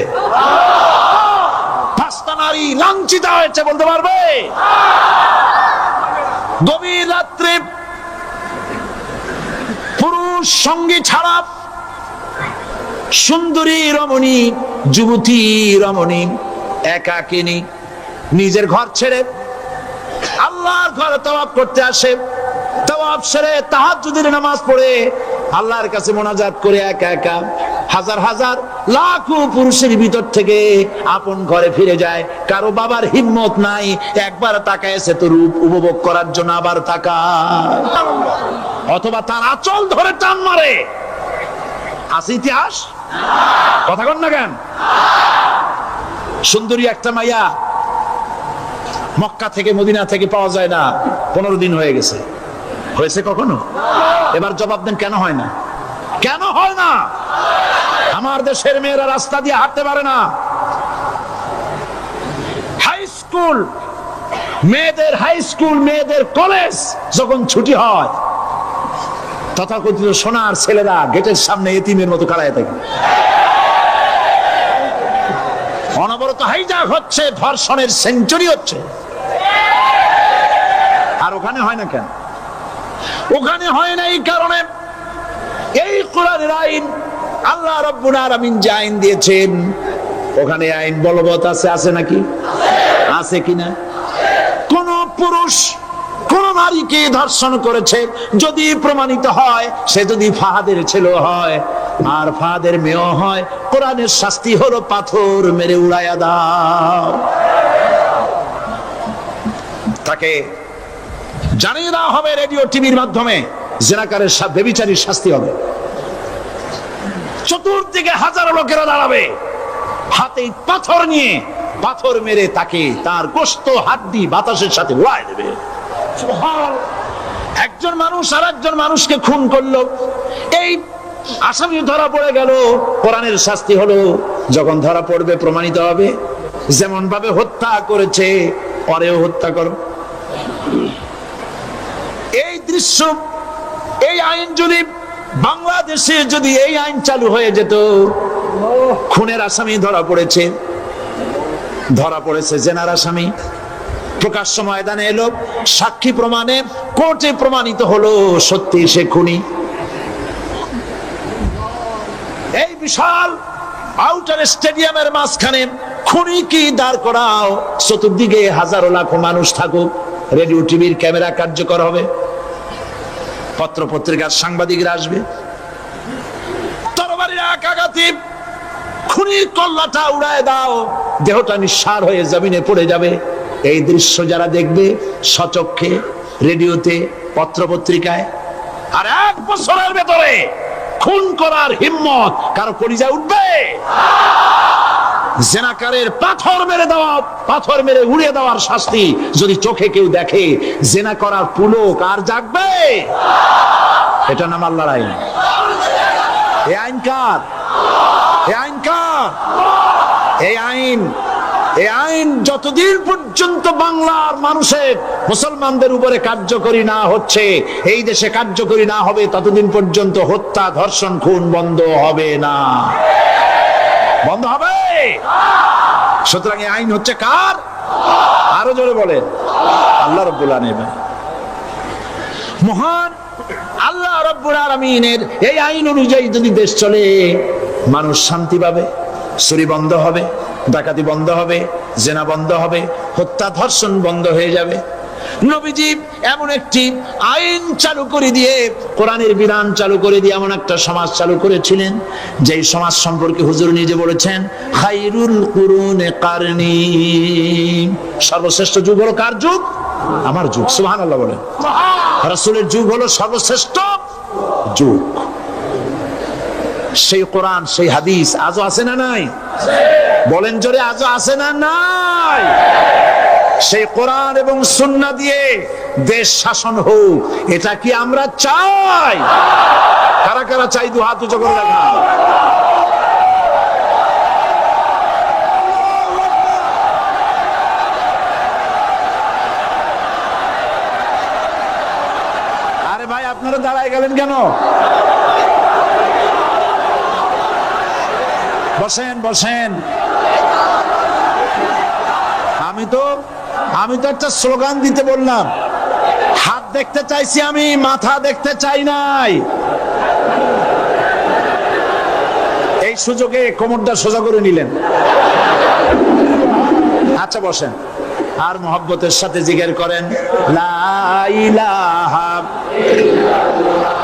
5টা নারী লাঞ্ছিত হয়েছে? বলতে পারবে? গভীর রাত্রে পুরুষ সঙ্গী ছাড়া সুন্দরী রমণী, যুবতী রমণী একাকিনী নিজের ঘর ছেড়ে আল্লাহর ঘরে তাওয়াফ করতে আসে। তাওয়াফ সেরে তাহাজ্জুদের নামাজ পড়ে আল্লাহর কাছে মোনাজাত করে একা একা হাজার হাজার লাখো পুরুষের ভিতর থেকে আপন ঘরে ফিরে যায়। কারো বাবার হিম্মত নাই একবার তাকায়ছে তো রূপ উপভোগ করার জন্য, আবার তাকায়, অথবা তার আঁচল ধরে টান মারে। আছে ইতিহাস? কথা কন না কেন? সুন্দরী একটা মাইয়া মক্কা থেকে মদিনা থেকে পাওয়া যায় না, 15 দিন হয়ে গেছে। হয়েছে কখনো? এবার জবাব দেন, কেন হয় না? কেন হয় না? আমার দেশের মেয়েরা রাস্তা দিয়ে হাঁটতে পারে না। হাই স্কুল মেয়েদের, হাই স্কুল মেয়েদের কলেজ যখন ছুটি হয়, তথাকথিত সোনার ছেলেরা গেটের সামনে এতিমের মতো কাড়ায় থাকে। অনবরত হাইজ্যাক হচ্ছে, ধর্ষণের সেঞ্চুরি হচ্ছে। আর ওখানে হয় না কেন? ওখানে হয় না এই কারণে, এই কোরআনের আইন আল্লাহ রাব্বুল আলামিন যে আইন দিয়েছেন, ওখানে আইন বলবৎ আছে। আছে নাকি? আছে কিনা? কোন পুরুষ কোন নারীকে ধর্ষণ করেছে যদি প্রমাণিত হয়, সে যদি ফাহাদের ছেলে হয় আর ফাহাদের মেয়ে হয়, কোরআনের শাস্তি হলো পাথর মেরে উড়াইয়া দাও। তাকে জানিয়ে দেওয়া হবে রেডিও টিভির মাধ্যমে, জেনাকারের ব্যভিচারীর শাস্তি হবে। চতুর্দিকে হাজারো লোকেরা দাঁড়াবে, হাতে পাথর নিয়ে পাথর মেরে তাকে তার গোশত হাড্ডি বাতাসের সাথে উড়ায় দেবে। একজন মানুষ আর একজন মানুষকে খুন করলো, এই আসামি ধরা পড়ে গেল, কোরআনের শাস্তি হলো যখন ধরা পড়বে প্রমাণিত হবে যেমন ভাবে হত্যা করেছে পরেও হত্যা করো। এই দৃশ্য, এই আইন যদি বাংলাদেশে যদি এই আইন চালু হয়ে যেত, খুনের আসামি ধরা পড়েছে, জেনার আসামি প্রকাশ্য ময়দানে এলো, সাক্ষী প্রমাণে কোর্টে প্রমাণিত হলো সত্যি সে খুনি। এই বিশাল আউটার স্টেডিয়ামের মাঝখানে খুনি কি দাঁড় করাও, চতুর্দিকে হাজারো লাখো মানুষ থাকুক, রেডিও টিভির ক্যামেরা কার্যকর হবে, পত্র পত্রিকার সাংবাদিকরা আসবে, তরবারির আঘাতে খুনির কল্লাটা উড়ায় দাও, দেহটা নিঃসার হয়ে জমিনে পড়ে যাবে। এই দৃশ্য যারা দেখবে সচক্ষে, রেডিওতে, পত্র পত্রিকায়, আর 1 বছরের ভেতরে খুন করার হিম্মত কারো কলিজায় উঠবে? জেনাকারের পাথর মেরে উড়িয়ে দেওয়ার শাস্তি যদি চোখে কেউ দেখে, জেনা করার পুলক আর জাগবে? এটা নাম আল্লাহর আইন। এই আইন কার? এই আইন কার? এই আইন যতদিন পর্যন্ত বাংলার মানুষের, মুসলমানদের উপরে কার্যকরী না হচ্ছে, এই দেশে কার্যকরী না হবে, ততদিন পর্যন্ত হত্যা, ধর্ষণ, খুন বন্ধ হবে না। বন্ধ হবে। সুতরাং এই আইন হচ্ছে কার? আরো জোরে বলেন, আল্লাহ রাব্বুল আলামিন। মহান আল্লাহ রাব্বুল আলামিনের এই আইন অনুযায়ী যদি দেশ চলে, মানুষ শান্তি পাবে, চুরি বন্ধ হবে, ডাকাতি বন্ধ হবে, জেনা বন্ধ হবে, হত্যা ধর্ষণ বন্ধ হয়ে যাবে। নবীজি এমন একটি আইন চালু করে দিয়ে, কোরআনের বিধান চালু করে দিয়ে এমন একটা সমাজ চালু করেছিলেন, যেই সমাজ সম্পর্কে হুজুর নিজে বলেছেন, খায়রুল কুরুনে কারনি, সর্বশ্রেষ্ঠ যুগ হলো কার যুগ? আমার যুগ। সুবহানাল্লাহ বলেন। রাসূলের যুগ হলো সর্বশ্রেষ্ঠ যুগ। সেই কোরআন, সেই হাদিস আজও আছে না নাই? বলেন জোরে, আজও আছে না নাই? সেই কোরআন এবং সুন্নাহ দিয়ে দেশ শাসন হোক, এটা কি আমরা চাই? কারা কারা চাই? দু হাত উঁচু করে দেখান। আরে ভাই, আপনারা দাঁড়ায় গেলেন কেন? বসেন বসেন। আমি তো একটা স্লোগান দিতে বললাম, হাত দেখতে চাইছি আমি, মাথা দেখতে চাই নাই। এই সুযোগে কোমরটা সোজা করে নিলেন। আচ্ছা বসেন, আর মহব্বতের সাথে জিকির করেন, লা ইলাহা ইল্লাল্লাহ।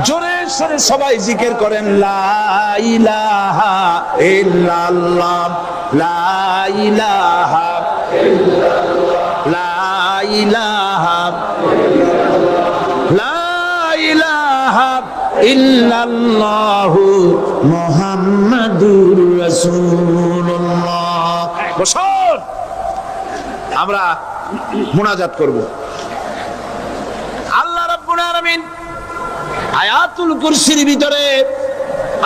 জোরে সরে সবাই জিকির করেন, লা ইলাহা ইল্লাল্লাহ, লা ইলাহা ইল্লাল্লাহ, লা ইলাহা ইল্লাল্লাহ, লা ইলাহা ইল্লাল্লাহ, মুহাম্মাদুর রাসূলুল্লাহ। বসুন, আমরা মুনাজাত করব। আল্লাহ রাব্বুল আলামিন আয়াতুল কুরসির ভিতরে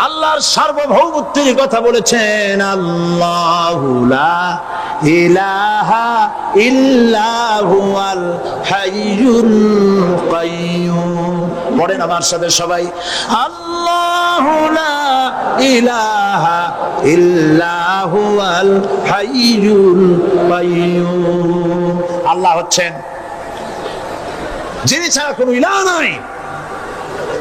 আল্লাহর সার্বভৌমত্বের কথা বলেছেন, আল্লাহু লা ইলাহা ইল্লা হুয়াল হাইয়ুল কাইয়্যুম। পড়েন আমার সাথে সবাই, আল্লাহু লা ইলাহা ইল্লা হুয়াল হাইয়ুল কাইয়্যুম। আল্লাহ হচ্ছেন যিনি ছাড়া কোনো ইলাহ নাই,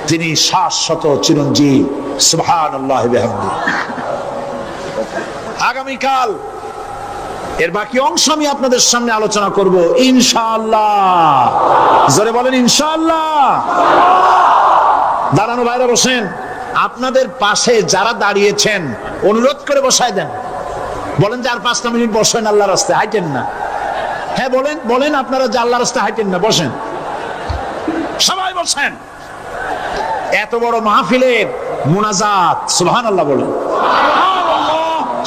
তিনি শাশ্বত চিরঞ্জীব। সুবহানাল্লাহি বিহামদিহি। আগামীকাল এর বাকি অংশ আমি আপনাদের সামনে আলোচনা করব ইনশাআল্লাহ। জোরে বলেন ইনশাআল্লাহ। দাঁড়ানো বাইরে বসেন। আপনাদের পাশে যারা দাঁড়িয়েছেন অনুরোধ করে বসায় দেন। বলেন যে আর 5টা মিনিট বসেন, আল্লাহর রাস্তায় হাঁটেন না। হ্যাঁ বলেন, বলেন আপনারা যে আল্লাহর রাস্তায় হাঁটেন না, বসেন, সবাই বসেন। এত বড় মাহফিলের মুনাজাত, সুবহানাল্লাহ বলেন।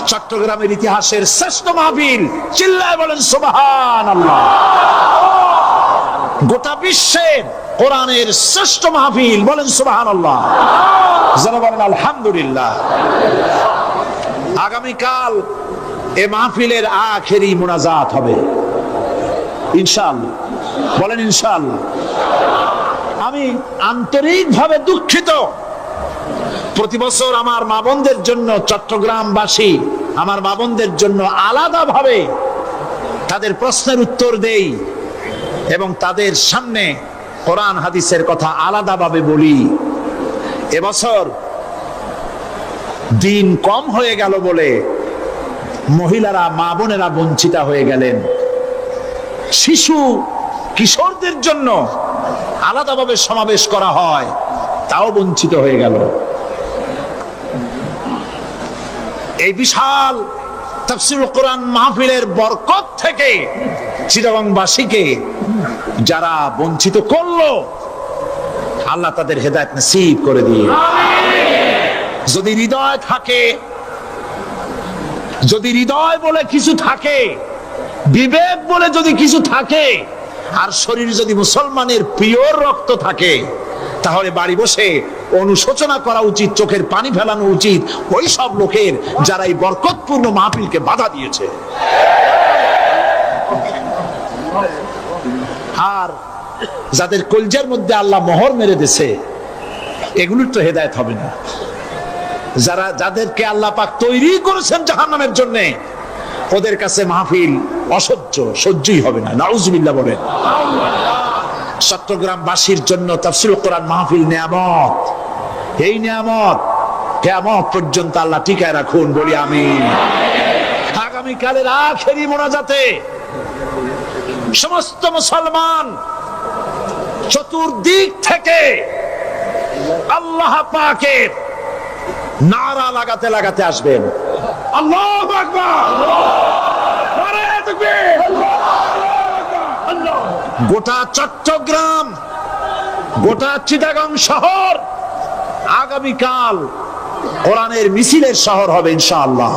চট্টগ্রামের ইতিহাসের শ্রেষ্ঠ মাহফিল, চিল্লায় বলেন সুবহানাল্লাহ। গোটা বিশ্বের কোরআনের শ্রেষ্ঠ মাহফিল, বলেন সুবহানাল্লাহ। যারা বলেন আলহামদুলিল্লাহ। আগামীকাল এই মাহফিলের আখেরি মুনাজাত হবে ইনশাআল্লাহ। বলেন ইনশাআল্লাহ। আমি আন্তরিকভাবে দুঃখিত, প্রতি বছর আমার মা বোনদের জন্য, চট্টগ্রামবাসী আমার মা বোনদের জন্য আলাদাভাবে তাদের প্রশ্নের উত্তর দেই এবং তাদের সামনে কোরআন হাদিসের কথা আলাদাভাবে বলি। এবছর দিন কম হয়ে গেল বলে মহিলারা, মা বোনেরা বঞ্চিতা হয়ে গেলেন। শিশু কিশোরদের জন্য আলাদাভাবে সমাবেশ করা হয়, তাও বঞ্চিত হয়ে গেল। এই বিশাল তাফসীরুল কোরআন মাহফিলের বরকত থেকে চিটাগংবাসীকে যারা বঞ্চিত করলো, আল্লাহ তাদের হেদায়েত নসিব করে দিয়ে। যদি হৃদয় থাকে, যদি হৃদয় বলে কিছু থাকে, বিবেক বলে যদি কিছু থাকে, আর শরীর যদি মুসলমানের পিওর রক্ত থাকে, তাহলে বাড়ি বসে অনুশোচনা করা উচিত, চোখের পানি ফেলানো উচিত ওই সব লোকের যারা এই বরকতপূর্ণ মাহফিলকে বাধা দিয়েছে। আর যাদের কলজের মধ্যে আল্লাহ মোহর মেরে দিয়েছে, এগুলোর তো হেদায়েত হবে না। যাদেরকে আল্লাহ পাক তৈরি করেছেন জাহান্নামের জন্য, ওদের কাছে মাহফিল সহ্যই হবে না। নাউজুবিল্লাহ বলেন। চট্টগ্রামবাসীর জন্য তাফসীরুল কোরআন মাহফিল নিয়ামত। এই নিয়ামত কিয়ামত পর্যন্ত আল্লাহ টিকায় রাখুন, বলি আমিন। আগামীকালের আখেরি মোনাজাতে সমস্ত মুসলমান চতুর্দিক থেকে আল্লাহ পাকের নারা লাগাতে লাগাতে আসবেন। আল্লাহু আকবার, নারায়ে তাকবীর। গোটা চট্টগ্রাম, গোটা চিটাগং শহর আগামীকাল কোরআনের মিছিলের শহর হবে ইনশাআল্লাহ।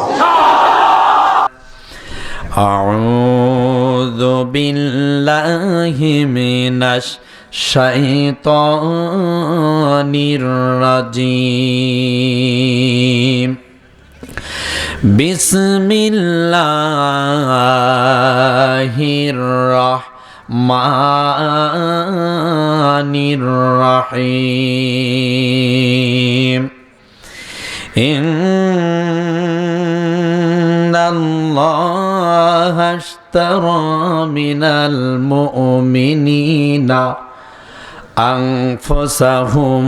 আউযু বিল্লাহি মিনাশ শাইতানির রাজিম। বিসমিল্লাহির রাহমানির রাহিম। ইন্নাল্লাহা আশতারা মিনাল মুমিনিনা আনফুসাহুম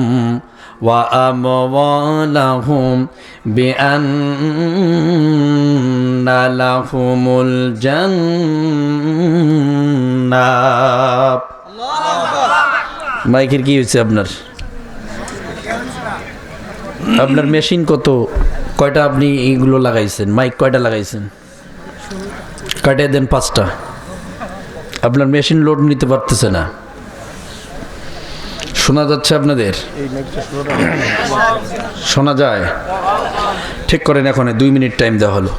ওয়া আমওয়ালাহুম বিআন্না লাহুমুল জান্নাহ। মাইকের কি হয়েছে আপনার? আপনার মেশিন কয়টা আপনি এইগুলো লাগাইছেন? মাইক কয়টা লাগাইছেন? কাটে দেন 5টা। আপনার মেশিন লোড নিতে পারতেছে না। শোনা যাচ্ছে আপনাদের? শোনা যায়? ঠিক করেন। এখন 2 মিনিট টাইম দেওয়া হলো।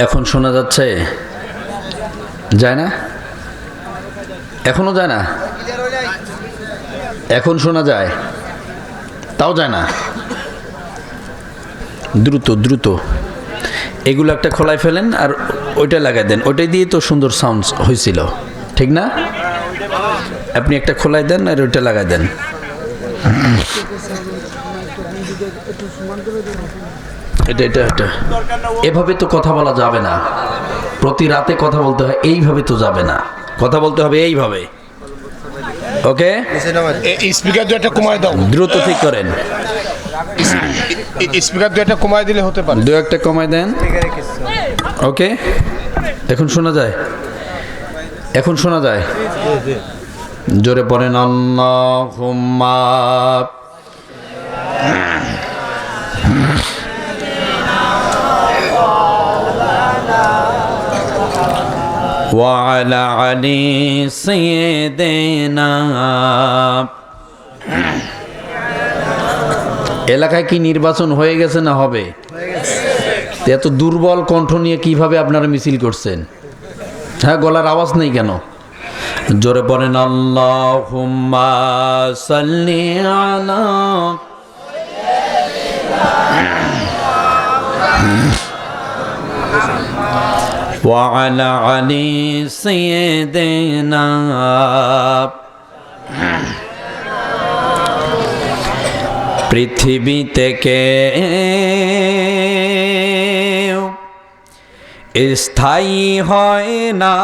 এখন শোনা যাচ্ছে? যায় না? এখনো যায় না? এখন শোনা যায়? তাও যায় না? দ্রুত দ্রুত এগুলো একটা খোলায় ফেলেন আর ওইটা লাগাই দেন। ওইটাই দিয়ে তো সুন্দর সাউন্ড হয়েছিল, ঠিক না? আপনি একটা খোলায় দেন আর ওইটা লাগাই দেন। এটা এভাবে তো কথা বলা যাবে না। প্রতি রাতে কথা বলতে হয়, এইভাবে তো যাবে না। কথা বলতে হবে এইভাবে। ওকে, স্পিকার দুটো কমায় দাও। দ্রুত ঠিক করেন। স্পিকার দুটো কমায় দিলে হতে পারে। 2-1টা কমায় দেন। ওকে, এখন শোনা যায়? এখন শোনা যায়? জোরে পড়েন আল্লাহুম্মা। وعلى علي سيدنا। এলাকায় কি নির্বাচন হয়ে গেছে না হবে? এত দুর্বল কণ্ঠ নিয়ে কিভাবে আপনারা মিছিল করছেন? হ্যাঁ, গলার আওয়াজ নেই কেন? জোরে পড়েন আল্লাহুম্মা সাল্লি আলা। وعلى علي سيدنا। পৃথিবী থেকে স্থায়ী হয় না,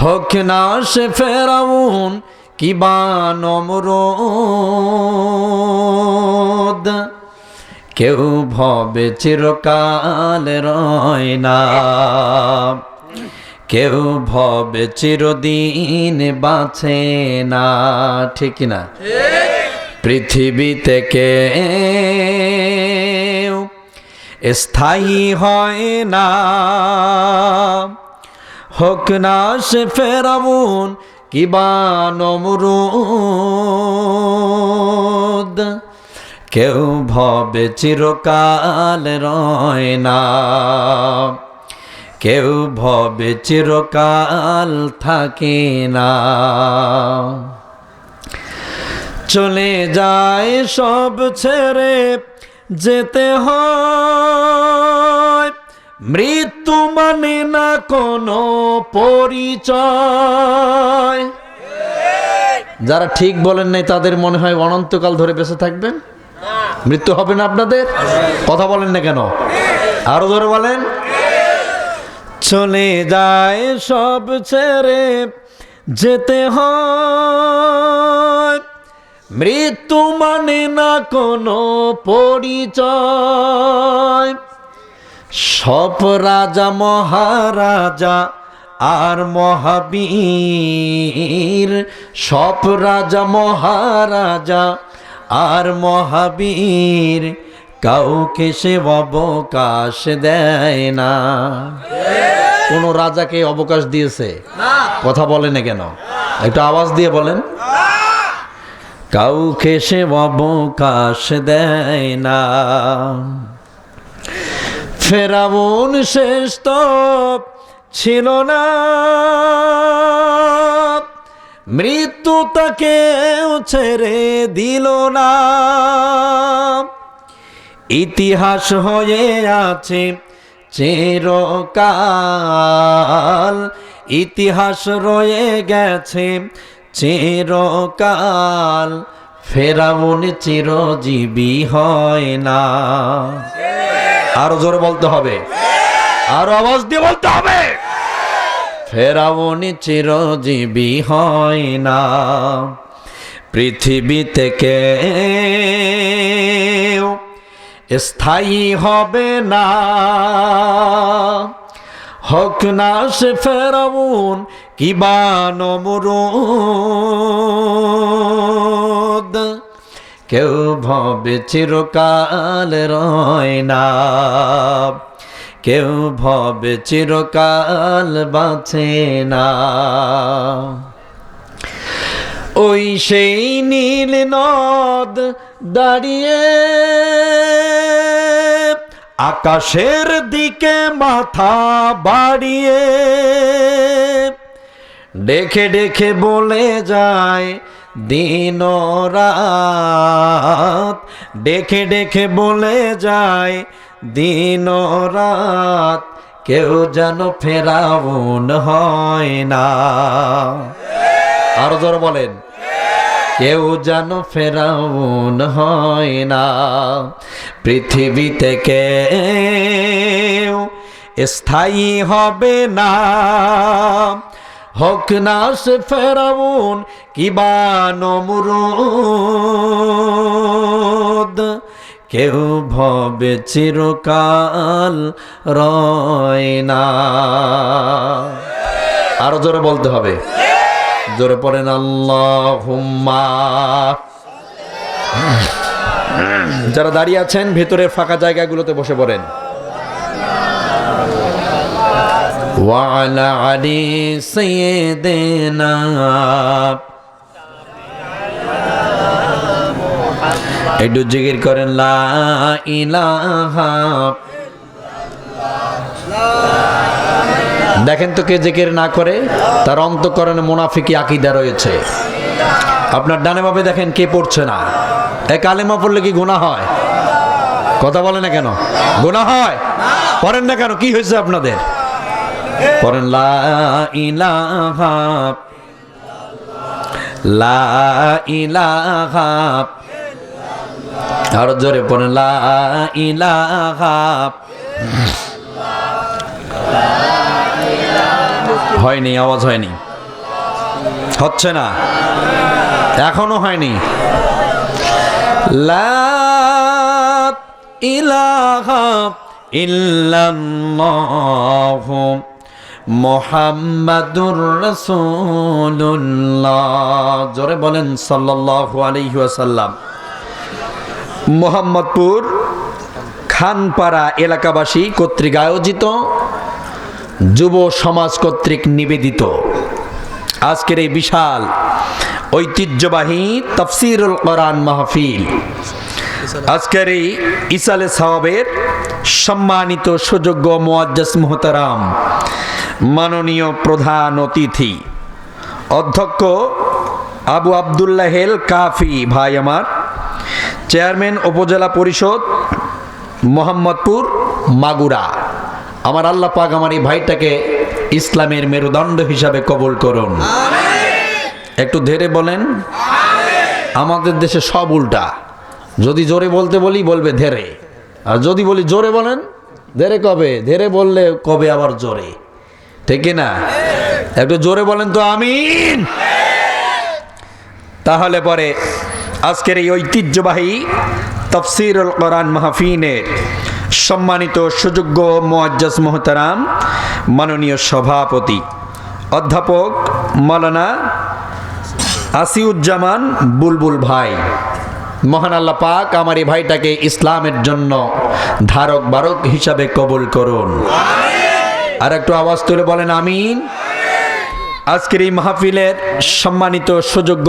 হোক না সে ফেরাউন কিবা নমরুদ, কেউ ভবে চিরকাল রয় না, কেউ ভবে চিরদিন বাঁচে না। ঠিক না? পৃথিবীতে কেউ স্থায়ী হয় না, হোক না সে ফেরাউন কিবা নমরুদ, কেউ ভবে চিরকাল রয় না, কেউ ভবে চিরকাল থাকে না। চলে যায় সব ছেড়ে যেতে হয়, মৃত্যু মানে না কোনো পরিচয়। যারা ঠিক বলেন নাই তাদের মনে হয় অনন্তকাল ধরে বেঁচে থাকবেন, মৃত্যু হবে না আপনাদের? কথা বলেন না কেন? আরো ধরে বলেন। চলে যায় সব ছেড়ে যেতে হয়, মৃত্যু মানে না কোনো পরিচয়। সব রাজা মহারাজা আর মহাবীর, সব রাজা মহারাজা আর মহাবীর, কাউকে সে অবকাশ দেয় না। কোন রাজাকে অবকাশ দিয়েছে? কথা বলেন না কেন? একটু আওয়াজ দিয়ে বলেন। কাউকে সে অবকাশ দেয় না। ফেরাউন শেষ তো ছিল না, মৃত্যু তাকেও ছেড়ে দিল না। ইতিহাস হয়ে আছে চিরকাল, ইতিহাস রয়ে গেছে চিরকাল, ফেরাউন চিরজীবী হয় না। আরো জোরে বলতে হবে, আরো আওয়াজ দিয়ে বলতে হবে। ফেরাউন চিরজীবী হয় না। পৃথিবী থেকে স্থায়ী হবে না, হোক না সে ফেরাউন কিবা নমরুদ, কেউ ভবে চিরকাল রয় না, কেউ ভবে চিরকাল বাঁচে না। ওই সেই নীল নদ দাঁড়িয়ে আকাশের দিকে মাথা বাড়িয়ে, ডেকে ডেকে বলে যায় দিন রাত, ডেকে ডেকে বলে যায় দিন রাত, কেউ যেন ফেরাউন হয় না। আরো জোরে বলেন, কেউ যেন ফেরাউন হয় না। পৃথিবী থেকে স্থায়ী হবে না, হোক না সে ফেরাউন কিবা নমরুদ, কেউ ভবে চিরকাল রয় না। আরো জোরে বলতে হবে, জোরে পড়েন আল্লাহুম্মা। যারা দাঁড়িয়ে আছেন ভেতরে ফাঁকা জায়গাগুলোতে বসে পড়েন। ওয়া আলা আলি সাইয়্যিদিনা, একটু জিকির করেন লা ইলাহা। দেখেন তো কে জিকির না করে তার অন্তঃকরণে মুনাফিকি আকীদা রয়েছে। আপনার ডানে বামে দেখেন কে পড়ছে না। এই কালেমা পড়লে কি গুনাহ হয়? কথা বলে না কেন? গুনাহ হয়? পড়েন না কেন? কি হয়েছে আপনাদের? পড়েন লা ইলাহা, লা ইলাহা। আরো জোরে পড়েন লা ইলাহা। হয়নি, আওয়াজ হয়নি। হচ্ছে না, এখনো হয়নি। লা ইলাহা ইল্লাল্লাহু মুহাম্মাদুর রাসূলুল্লাহ। জোরে বলেন সাল্লাল্লাহু আলাইহি ওয়াসাল্লাম। মোহাম্মদপুর খানপাড়া এলাকাবাসী কর্তৃক আয়োজিত, যুব সমাজ কর্তৃক নিবেদিত আজকের এই বিশাল ঐতিহ্যবাহী তাফসীরুল কোরআন মাহফিল, আজকের এই ইসালে সাওয়াবের সম্মানিত সুযোগ্য মুআজ্জাজ মুহতারাম মাননীয় প্রধান অতিথি অধ্যক্ষ আবু আব্দুল্লাহ হেল কাফি ভাই আমার, চেয়ারম্যান উপজেলা পরিষদ মোহাম্মদপুর মাগুরা, আমার আল্লাহ পাক আমার এই ভাইটাকে ইসলামের মেরুদণ্ড হিসাবে কবুল করুন। একটু ধীরে বলেন। আমাদের দেশে সব উল্টা, যদি জোরে বলতে বলি বলবে ধীরে, আর যদি বলি জোরে বলেন ধীরে কবে, ধীরে বললে কবে আবার জোরে, ঠিক না? একটু জোরে বলেন তো আমিন। তাহলে পরে আজকের এই ঐতিহ্যবাহী তাফসীরুল কোরআন মাহফিলের সম্মানিত সুযোগ্য মুআজ্জাজ মুহতারাম মাননীয় সভাপতি অধ্যাপক মাওলানা আসিউজ্জামান বুলবুল ভাই, মহান আল্লাহ পাক আমার এই ভাইটাকে ইসলামের জন্য ধারক বারক হিসাবে কবুল করুন। আর একটু আওয়াজ তুলে বলেন আমিন। আজকের এই মাহফিলের সম্মানিত সুযোগ্য